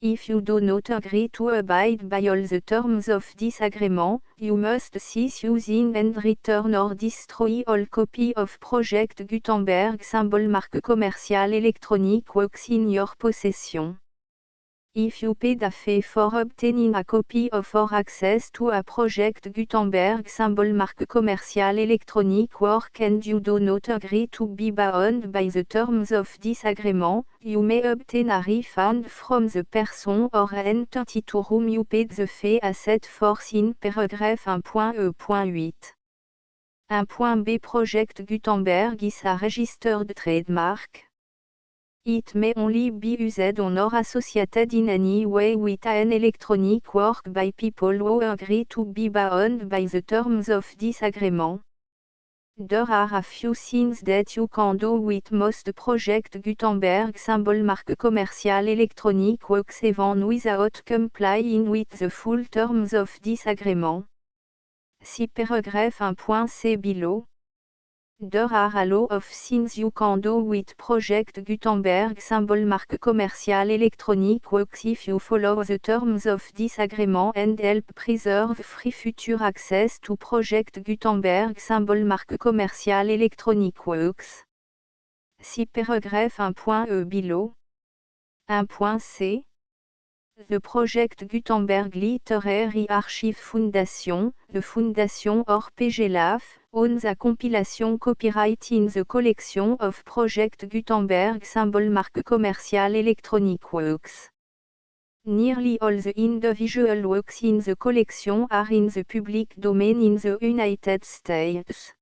If you do not agree to abide by all the terms of this agreement, you must cease using and return or destroy all copy of Project Gutenberg symbol marque commerciale electronic works in your possession. If you paid a fee for obtaining a copy of or access to a Project Gutenberg symbol marque commerciale electronic work and you do not agree to be bound by the terms of this agreement, you may obtain a refund from the person or entity to whom you paid the fee as set forth in paragraph 1.e.8. 1.b Project Gutenberg is a registered trademark. It may only be used on or associated in any way with an electronic work by people who agree to be bound by the terms of this agreement. There are a few things that you can do with most Project Gutenberg symbol marque commerciale electronic works even without complying with the full terms of this agreement. Si paragraph 1.c below. There are a lot of things you can do with Project Gutenberg symbol marque commercial electronic works if you follow the terms of this agreement and help preserve free future access to Project Gutenberg symbol marque commercial electronic works. Si paragraph 1.e below. 1.c. The Project Gutenberg Literary Archive Foundation, the Foundation or PGLAF, owns a compilation copyright in the collection of Project Gutenberg symbol marque commercial electronic works. Nearly all the individual works in the collection are in the public domain in the United States.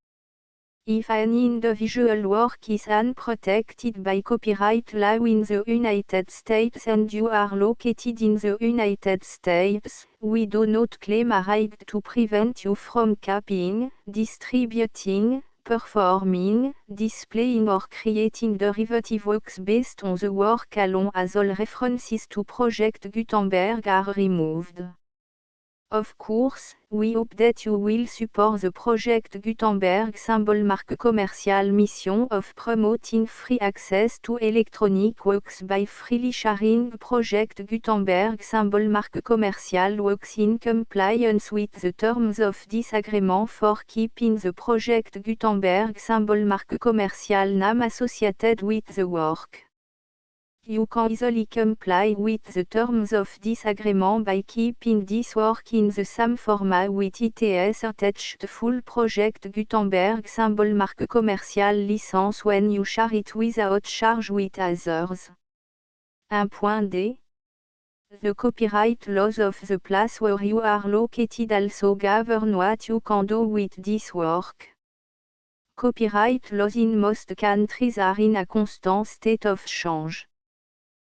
If an individual work is unprotected by copyright law in the United States and you are located in the United States, we do not claim a right to prevent you from copying, distributing, performing, displaying or creating derivative works based on the work alone as all references to Project Gutenberg are removed. Of course, we hope that you will support the Project Gutenberg symbol marque commercial mission of promoting free access to electronic works by freely sharing Project Gutenberg symbol marque commercial works in compliance with the terms of this agreement for keeping the Project Gutenberg symbol marque commercial name associated with the work. You can easily comply with the terms of this agreement by keeping this work in the same format with its attached full Project Gutenberg symbol marque commercial license when you share it without charge with others. 1.d. The copyright laws of the place where you are located also govern what you can do with this work. Copyright laws in most countries are in a constant state of change.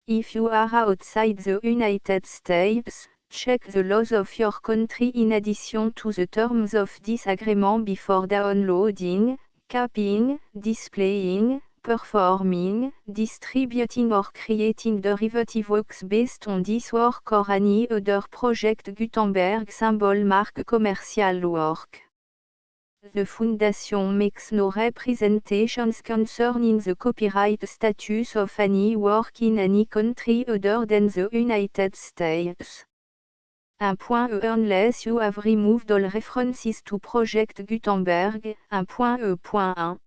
If you are outside the United States, check the laws of your country in addition to the terms of this agreement before downloading, copying, displaying, performing, distributing or creating derivative works based on this work or any other Project Gutenberg symbol marque commercial work. The Foundation makes no representations concerning the copyright status of any work in any country other than the United States. 1.e Unless you have removed all references to Project Gutenberg. 1.e.1.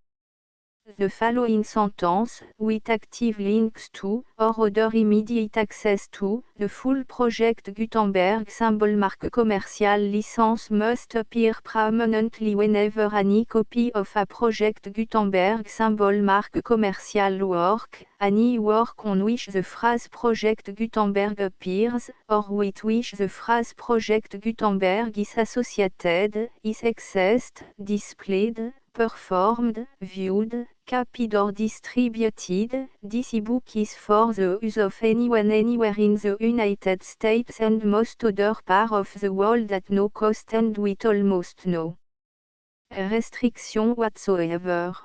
The following sentence, with active links to, or other immediate access to, the full Project Gutenberg symbol marque commercial license must appear prominently whenever any copy of a Project Gutenberg symbol marque commercial work, any work on which the phrase Project Gutenberg appears, or with which the phrase Project Gutenberg is associated, is accessed, displayed, performed, viewed, copied or distributed. This ebook is for the use of anyone anywhere in the United States and most other parts of the world at no cost and with almost no restriction whatsoever.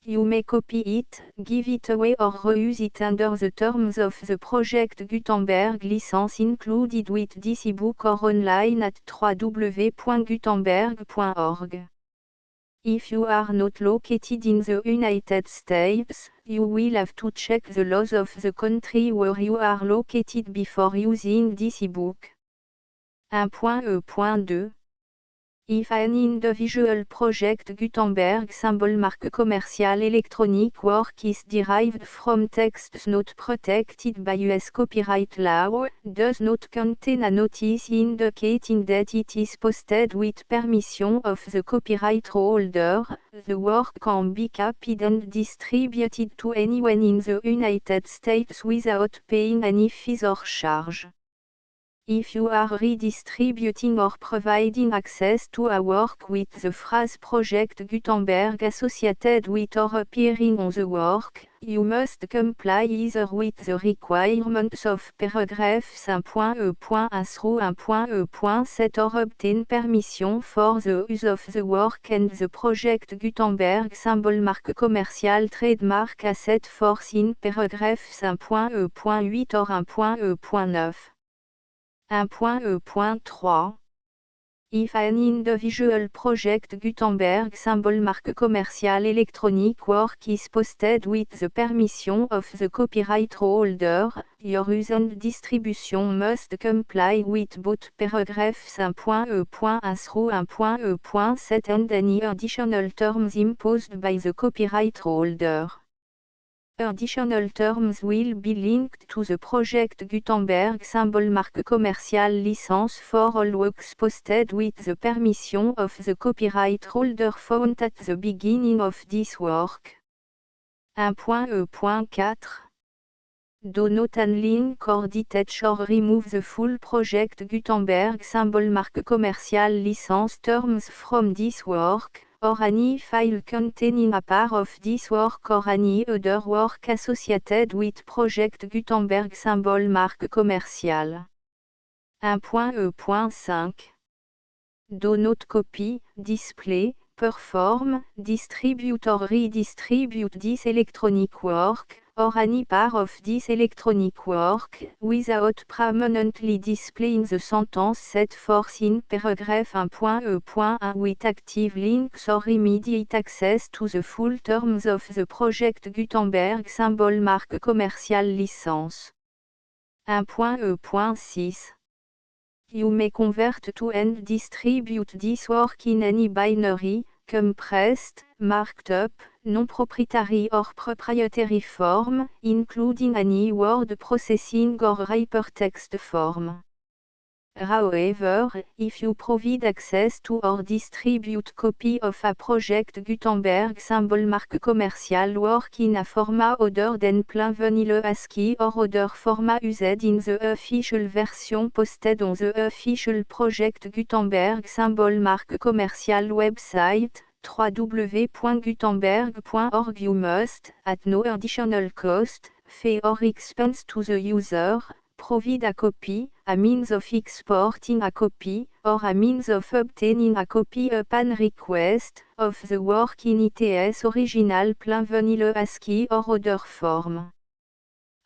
You may copy it, give it away or reuse it under the terms of the Project Gutenberg license included with this ebook or online at www.gutenberg.org. If you are not located in the United States, you will have to check the laws of the country where you are located before using this ebook. 1.e.2. If an individual Project Gutenberg symbol marque commercial electronic work is derived from texts not protected by US copyright law, does not contain a notice indicating that it is posted with permission of the copyright holder, the work can be copied and distributed to anyone in the United States without paying any fees or charge. If you are redistributing or providing access to a work with the phrase Project Gutenberg associated with or appearing on the work, you must comply either with the requirements of paragraphs 1.e.1 through 1.e.7 or obtain permission for the use of the work and the Project Gutenberg symbol marque commercial trademark as set forth in paragraphs 1.e.8 or 1.e.9. 1.e.3. If an individual project Gutenberg symbol marque commercial electronic work is posted with the permission of the copyright holder, your use and distribution must comply with both paragraphs 1.e.1 through 1.e.7 and any additional terms imposed by the copyright holder. Additional terms will be linked to the project Gutenberg symbol marque commercial license for all works posted with the permission of the copyright holder found at the beginning of this work. 1.e.4 Do not unlink or detach or remove the full project Gutenberg symbol marque commercial license terms from this work, or any file containing a part of this work or any other work associated with project Gutenberg symbol marque commercial. 1.e.5 Do not copy, display, perform, distribute or redistribute this electronic work, or any part of this electronic work, without permanently displaying the sentence set forth in paragraph 1.e.1 with active links or immediate access to the full terms of the project Gutenberg symbol marque commercial license. 1.e.6 You may convert to and distribute this work in any binary, compressed, marked up, non-proprietary or proprietary form, including any word processing or hypertext form. However, if you provide access to or distribute copy of a project Gutenberg symbol marque commercial work in a format other than plain vanilla ASCII or other format used in the official version posted on the official project Gutenberg symbol marque commercial website, www.gutenberg.org you must, at no additional cost, fee or expense to the user, provide a copy, a means of exporting a copy, or a means of obtaining a copy upon request, of the work in its original plain vanilla ASCII or other form.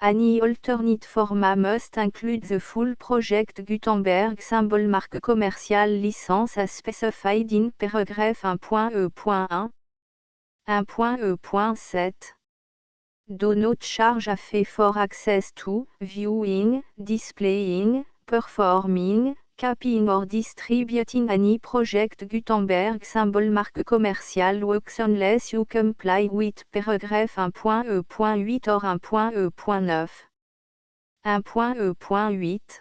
Any alternate format must include the full project Gutenberg symbol marque commercial license as specified in paragraph 1.e.1. 1.e.7 Do not charge a fee for access to, viewing, displaying, performing, copying or distributing any project Gutenberg symbol marque commercial works unless you comply with paragraph 1.e.8 or 1.e.9. 1.e.8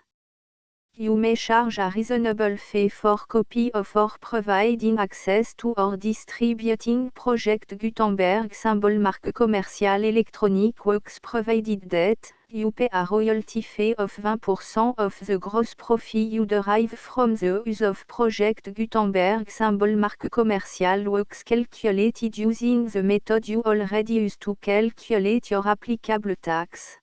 You may charge a reasonable fee for copy of or providing access to or distributing project Gutenberg symbol marque commercial electronic works provided that, you pay a royalty fee of 20% of the gross profit you derive from the use of project Gutenberg symbol marque commercial works calculated using the method you already use to calculate your applicable tax.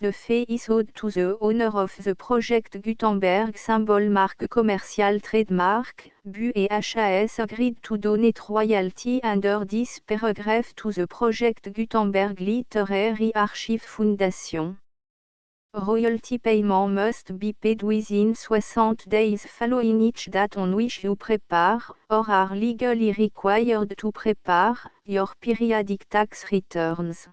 The fee is owed to the owner of the project Gutenberg symbol marque commercial trademark, BU et HAS agreed to donate royalty under this paragraph to the project Gutenberg Literary Archive Foundation. Royalty payment must be paid within 60 days following each date on which you prepare, or are legally required to prepare, your periodic tax returns.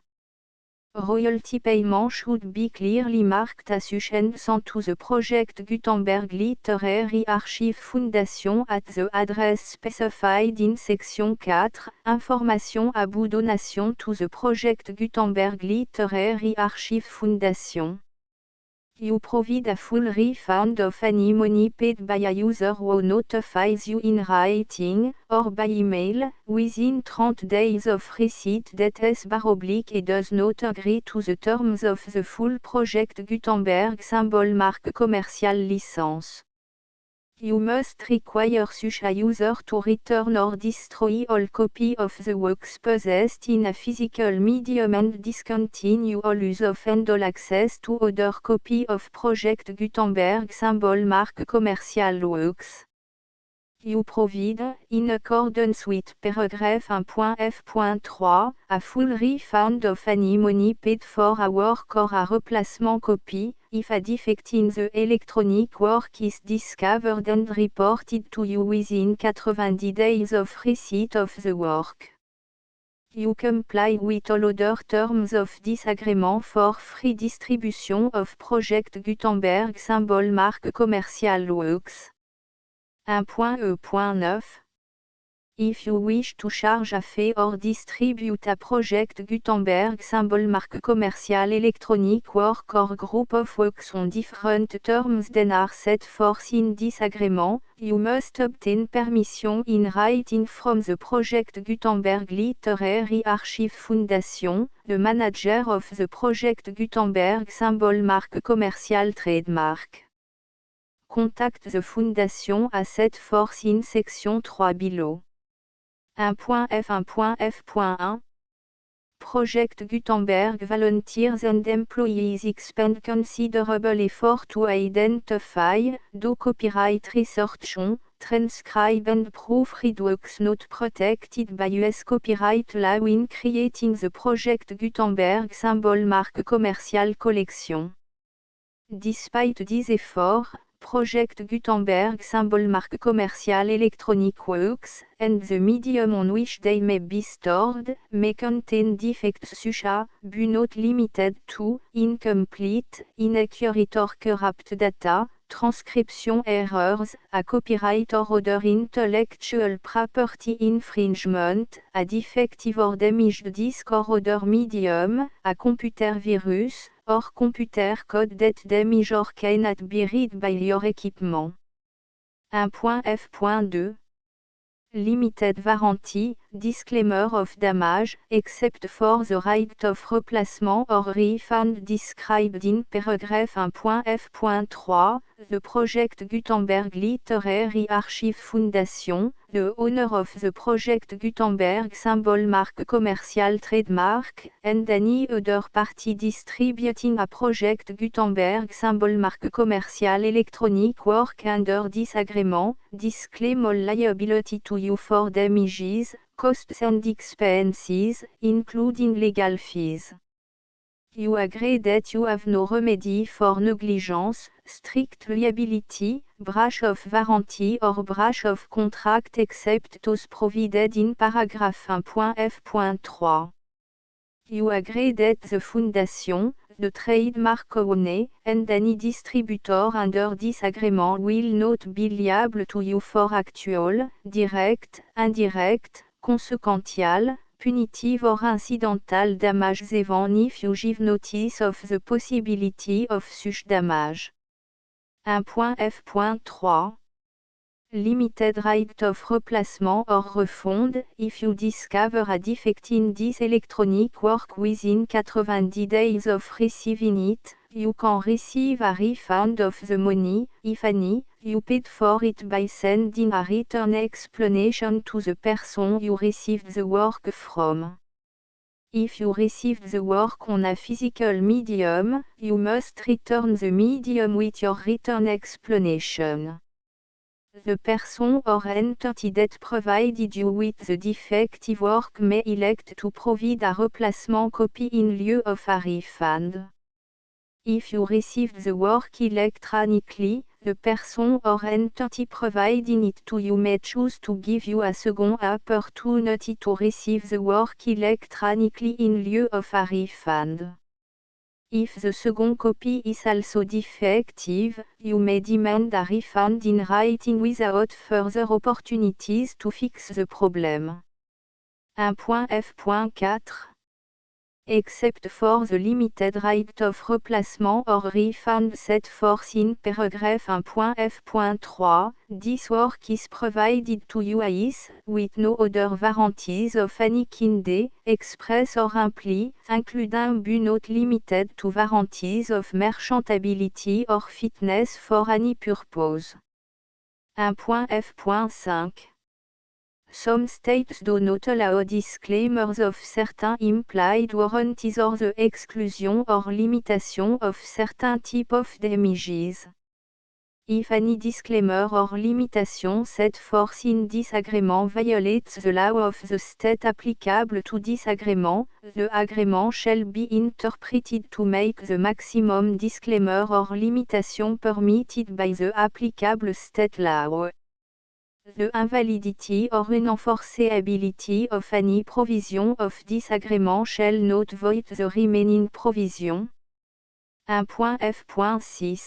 Royalty payment should be clearly marked as sent to the project Gutenberg Literary Archive Foundation at the address specified in section 4, Information à bout donation to the project Gutenberg Literary Archive Foundation. You provide a full refund of any money paid by a user who notifies you in writing, or by email, within 30 days of receipt that /et does not agree to the terms of the full project Gutenberg symbol marque commercial license. You must require such a user to return or destroy all copy of the works possessed in a physical medium and discontinue all use of and all access to other copy of project Gutenberg symbol marque commercial works. You provide, in accordance with paragraph 1.f.3, a full refund of any money paid for a work or a replacement copy, if a defect in the electronic work is discovered and reported to you within 90 days of receipt of the work. You comply with all other terms of this agreement for free distribution of Project Gutenberg symbol marque commercial works. 1.e.9 If you wish to charge a fee or distribute a Project Gutenberg symbol marque commercial electronic work or group of works on different terms than are set forth in this agreement, you must obtain permission in writing from the Project Gutenberg Literary Archive Foundation, the manager of the Project Gutenberg symbol marque commercial trademark. Contact the Foundation as set forth in section 3 below. 1.f1.f.1 Project Gutenberg volunteers and employees expend considerable effort to identify, do copyright research on, transcribe and proofread works not protected by US copyright law in creating the Project Gutenberg symbol marque commercial collection. Despite these efforts, Project Gutenberg symbol marque commercial electronic works, and the medium on which they may be stored, may contain defects such as, but not limited to, incomplete, inaccurate or corrupt data, transcription errors, a copyright or other intellectual property infringement, a defective or damaged disk or other medium, a computer virus, or computer code that damage or cannot be read by your equipment. 1.f.2 Limited warranty, disclaimer of damage, except for the right of replacement or refund described in paragraph 1.f.3, the Project Gutenberg Literary Archive Foundation, the owner of the Project Gutenberg symbol marque commercial trademark, and any other party distributing a Project Gutenberg symbol marque commercial electronic work under this agreement, disclaim all liability to you for damages, costs and expenses, including legal fees. You agree that you have no remedy for negligence, strict liability, breach of warranty or breach of contract except those provided in paragraph 1.f.3. You agree that the Foundation, the trademark owner, and any distributor under this agreement will not be liable to you for actual, direct, indirect, consequential, punitive or incidental damages even if you give notice of the possibility of such damage. 1.f.3 Limited right of replacement or refund, if you discover a defect in this electronic work within 90 days of receiving it, you can receive a refund of the money, if any, you paid for it by sending a return explanation to the person you received the work from. If you received the work on a physical medium, you must return the medium with your return explanation. The person or entity that provided you with the defective work may elect to provide a replacement copy in lieu of a refund. If you received the work electronically, the person or entity providing it to you may choose to give you a second opportunity to receive the work electronically in lieu of a refund. If the second copy is also defective, you may demand a refund in writing without further opportunities to fix the problem. 1.f.4 Except for the limited right of replacement or refund set forth in paragraph 1.f.3, this work is provided to you as, with no other warranties of any kind, express or imply, including but not limited to warranties of merchantability or fitness for any purpose. 1.f.5 Some states do not allow disclaimers of certain implied warranties or the exclusion or limitation of certain type of damages. If any disclaimer or limitation set forth in this agreement violates the law of the state applicable to this agreement, the agreement shall be interpreted to make the maximum disclaimer or limitation permitted by the applicable state law. The invalidity or unenforceability of any provision of this agreement shall not void the remaining provision. 1.f.6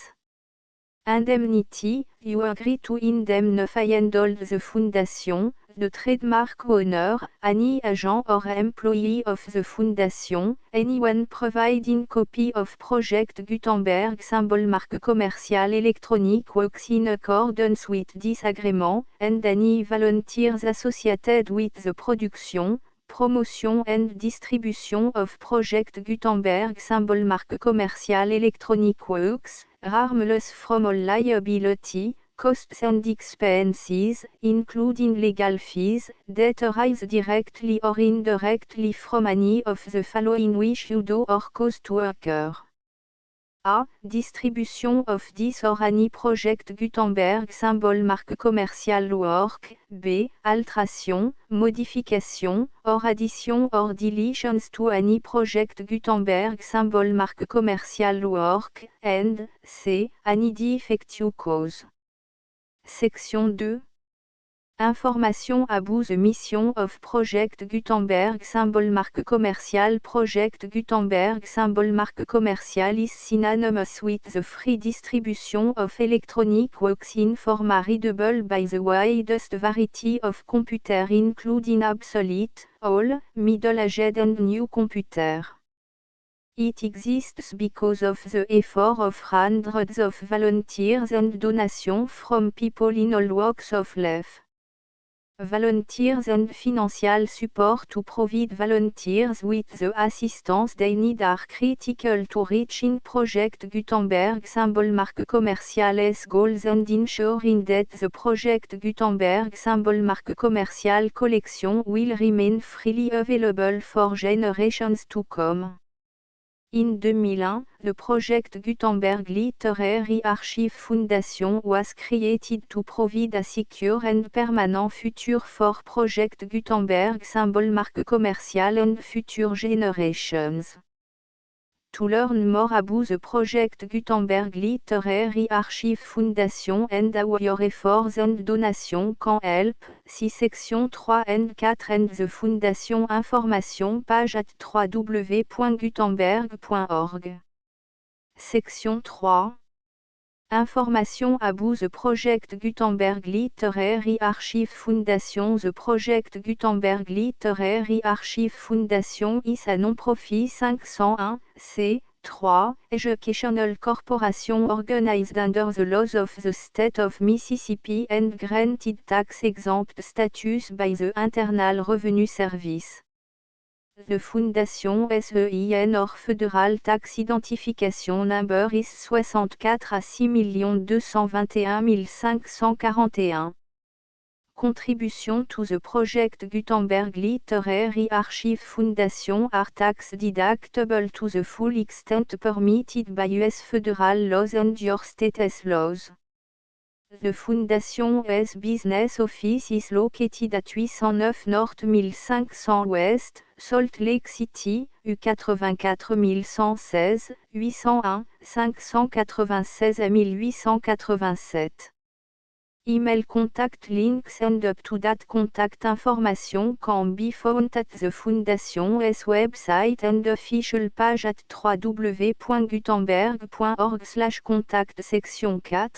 Indemnity, you agree to indemnify and hold the foundation, the trademark owner, any agent or employee of the foundation, anyone providing copy of Project Gutenberg symbol marque commercial electronic works in accordance with this agreement, and any volunteers associated with the production, promotion and distribution of Project Gutenberg symbol marque commercial electronic works, harmless from all liability, costs and expenses, including legal fees, that arise directly or indirectly from any of the following which you do or cause to occur. A. Distribution of this or any Project Gutenberg symbol marque commercial work. B. Alteration, modification, or addition or deletions to any Project Gutenberg symbol marque commercial work. And C. Any defective cause. Section 2. Information about the mission of Project Gutenberg symbol marque commercial. Project Gutenberg symbol marque commercial is synonymous with the free distribution of electronic works in format readable by the widest variety of computer including obsolete, old, middle-aged and new computer. It exists because of the effort of hundreds of volunteers and donations from people in all walks of life. Volunteers and financial support to provide volunteers with the assistance they need are critical to reaching Project Gutenberg symbol marque commercial's goals and ensuring that the Project Gutenberg symbol marque commercial collection will remain freely available for generations to come. In 2001, the Project Gutenberg Literary Archive Foundation was created to provide a secure and permanent future for Project Gutenberg symbol marque commercial and future generations. To learn more about the Project Gutenberg Literary Archive Foundation and how your efforts and donations can help, see section 3 and 4 and the Foundation information page at www.gutenberg.org. Section 3. Information about the Project Gutenberg Literary Archive Foundation. The Project Gutenberg Literary Archive Foundation is a non-profit 501, c3, educational corporation organized under the laws of the state of Mississippi and granted tax-exempt status by the Internal Revenue Service. The Foundation SEIN or Federal Tax Identification Number is 64 à 6 221 541. Contribution to the Project Gutenberg Literary Archive Foundation are tax deductible to the full extent permitted by U.S. federal laws and your state's laws. The Foundation's business office is located at 809 North 1500 West, Salt Lake City, U84 116, 801, 596 à 1887. Email contact links and up-to-date contact information can be found at the Foundation's website and official page at www.gutenberg.org/contact. Section 4.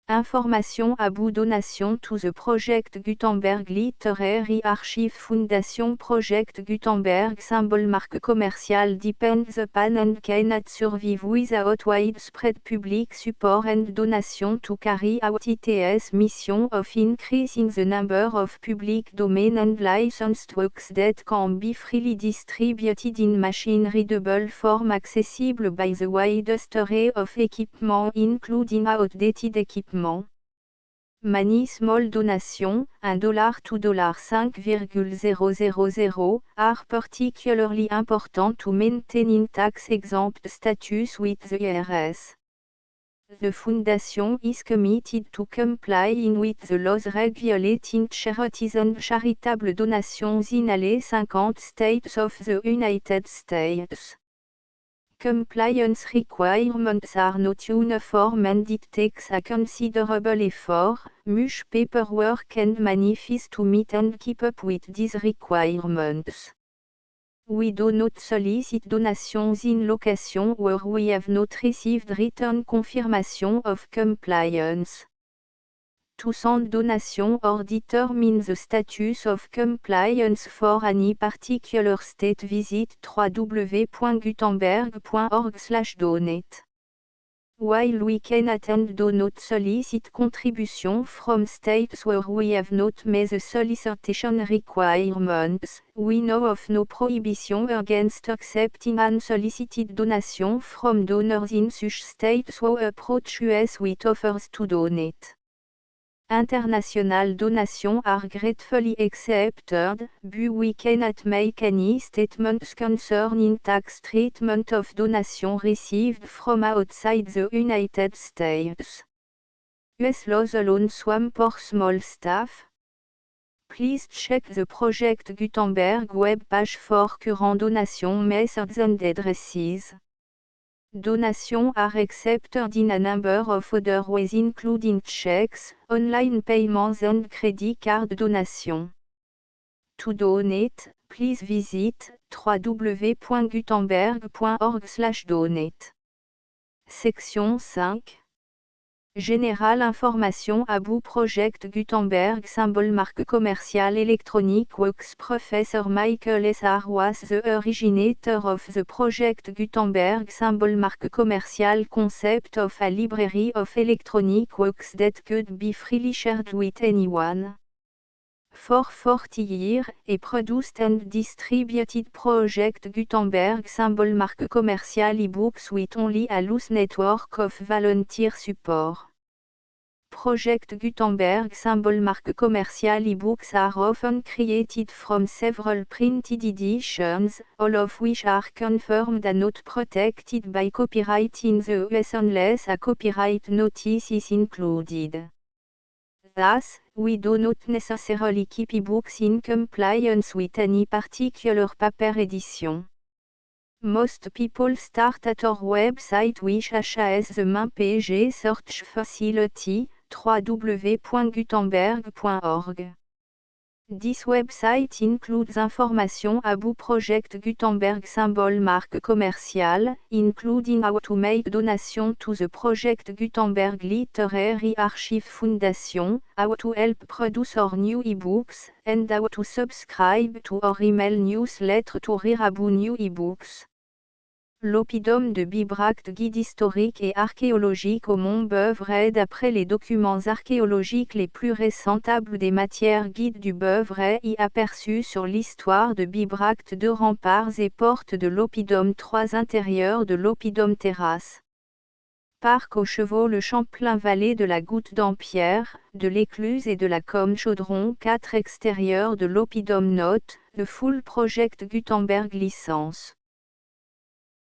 Information about donation to the Project Gutenberg Literary Archive Foundation. Project Gutenberg symbol marque commercial depends upon and cannot survive without widespread public support and donation to carry out its mission of increasing the number of public domain and licensed works that can be freely distributed in machine-readable form accessible by the widest array of equipment including outdated equipment. Many small donations, $1 to $5,000, are particularly important to maintaining tax-exempt status with the IRS. The Foundation is committed to complying with the laws regulating charities and charitable donations in all 50 states of the United States. Compliance requirements are not uniform and it takes a considerable effort, much paperwork and money fees to meet and keep up with these requirements. We do not solicit donations in locations where we have not received written confirmation of compliance. To send donation or determine the status of compliance for any particular state, visit www.gutenberg.org/donate. While we cannot and do not solicit contribution from states where we have not met the solicitation requirements, we know of no prohibition against accepting unsolicited donation from donors in such states who approach us with offers to donate. International donations are gratefully accepted, but we cannot make any statements concerning tax treatment of donations received from outside the United States. US laws alone swamp for small staff. Please check the Project Gutenberg web page for current donation methods and addresses. Donations are accepted in a number of other ways including checks, online payments and credit card donations. To donate, please visit www.gutenberg.org/donate. Section 5. Général information about Project Gutenberg symbol marque commerciale électronique works. Professor Michael S.R. was the originator of the Project Gutenberg symbol marque commerciale concept of a library of electronic works that could be freely shared with anyone. For 40 years, he produced and distributed Project Gutenberg symbol marque commerciale e-books with only a loose network of volunteer support. Project Gutenberg symbol marque commerciale e-books are often created from several printed editions, all of which are confirmed and not protected by copyright in the US unless a copyright notice is included. Thus, we do not necessarily keep ebooks in compliance with any particular paper edition. Most people start at our website which has the main page search facility, www.gutenberg.org. This website includes information about Project Gutenberg symbol marque commerciale, including how to make donation to the Project Gutenberg Literary Archive Foundation, how to help produce our new ebooks, and how to subscribe to our email newsletter to read about new ebooks. L'oppidum de Bibracte, guide historique et archéologique au Mont Beuvray. D'après les documents archéologiques les plus récents, table des matières guide du Beuvray y aperçu sur l'histoire de Bibracte, de remparts et portes de l'oppidum 3 intérieur de l'oppidum terrasse. Parc aux chevaux le Champlain vallée de la Goutte d'Empierre, de l'Écluse et de la Combe Chaudron 4 extérieur de l'oppidum note, le full Project Gutenberg licence.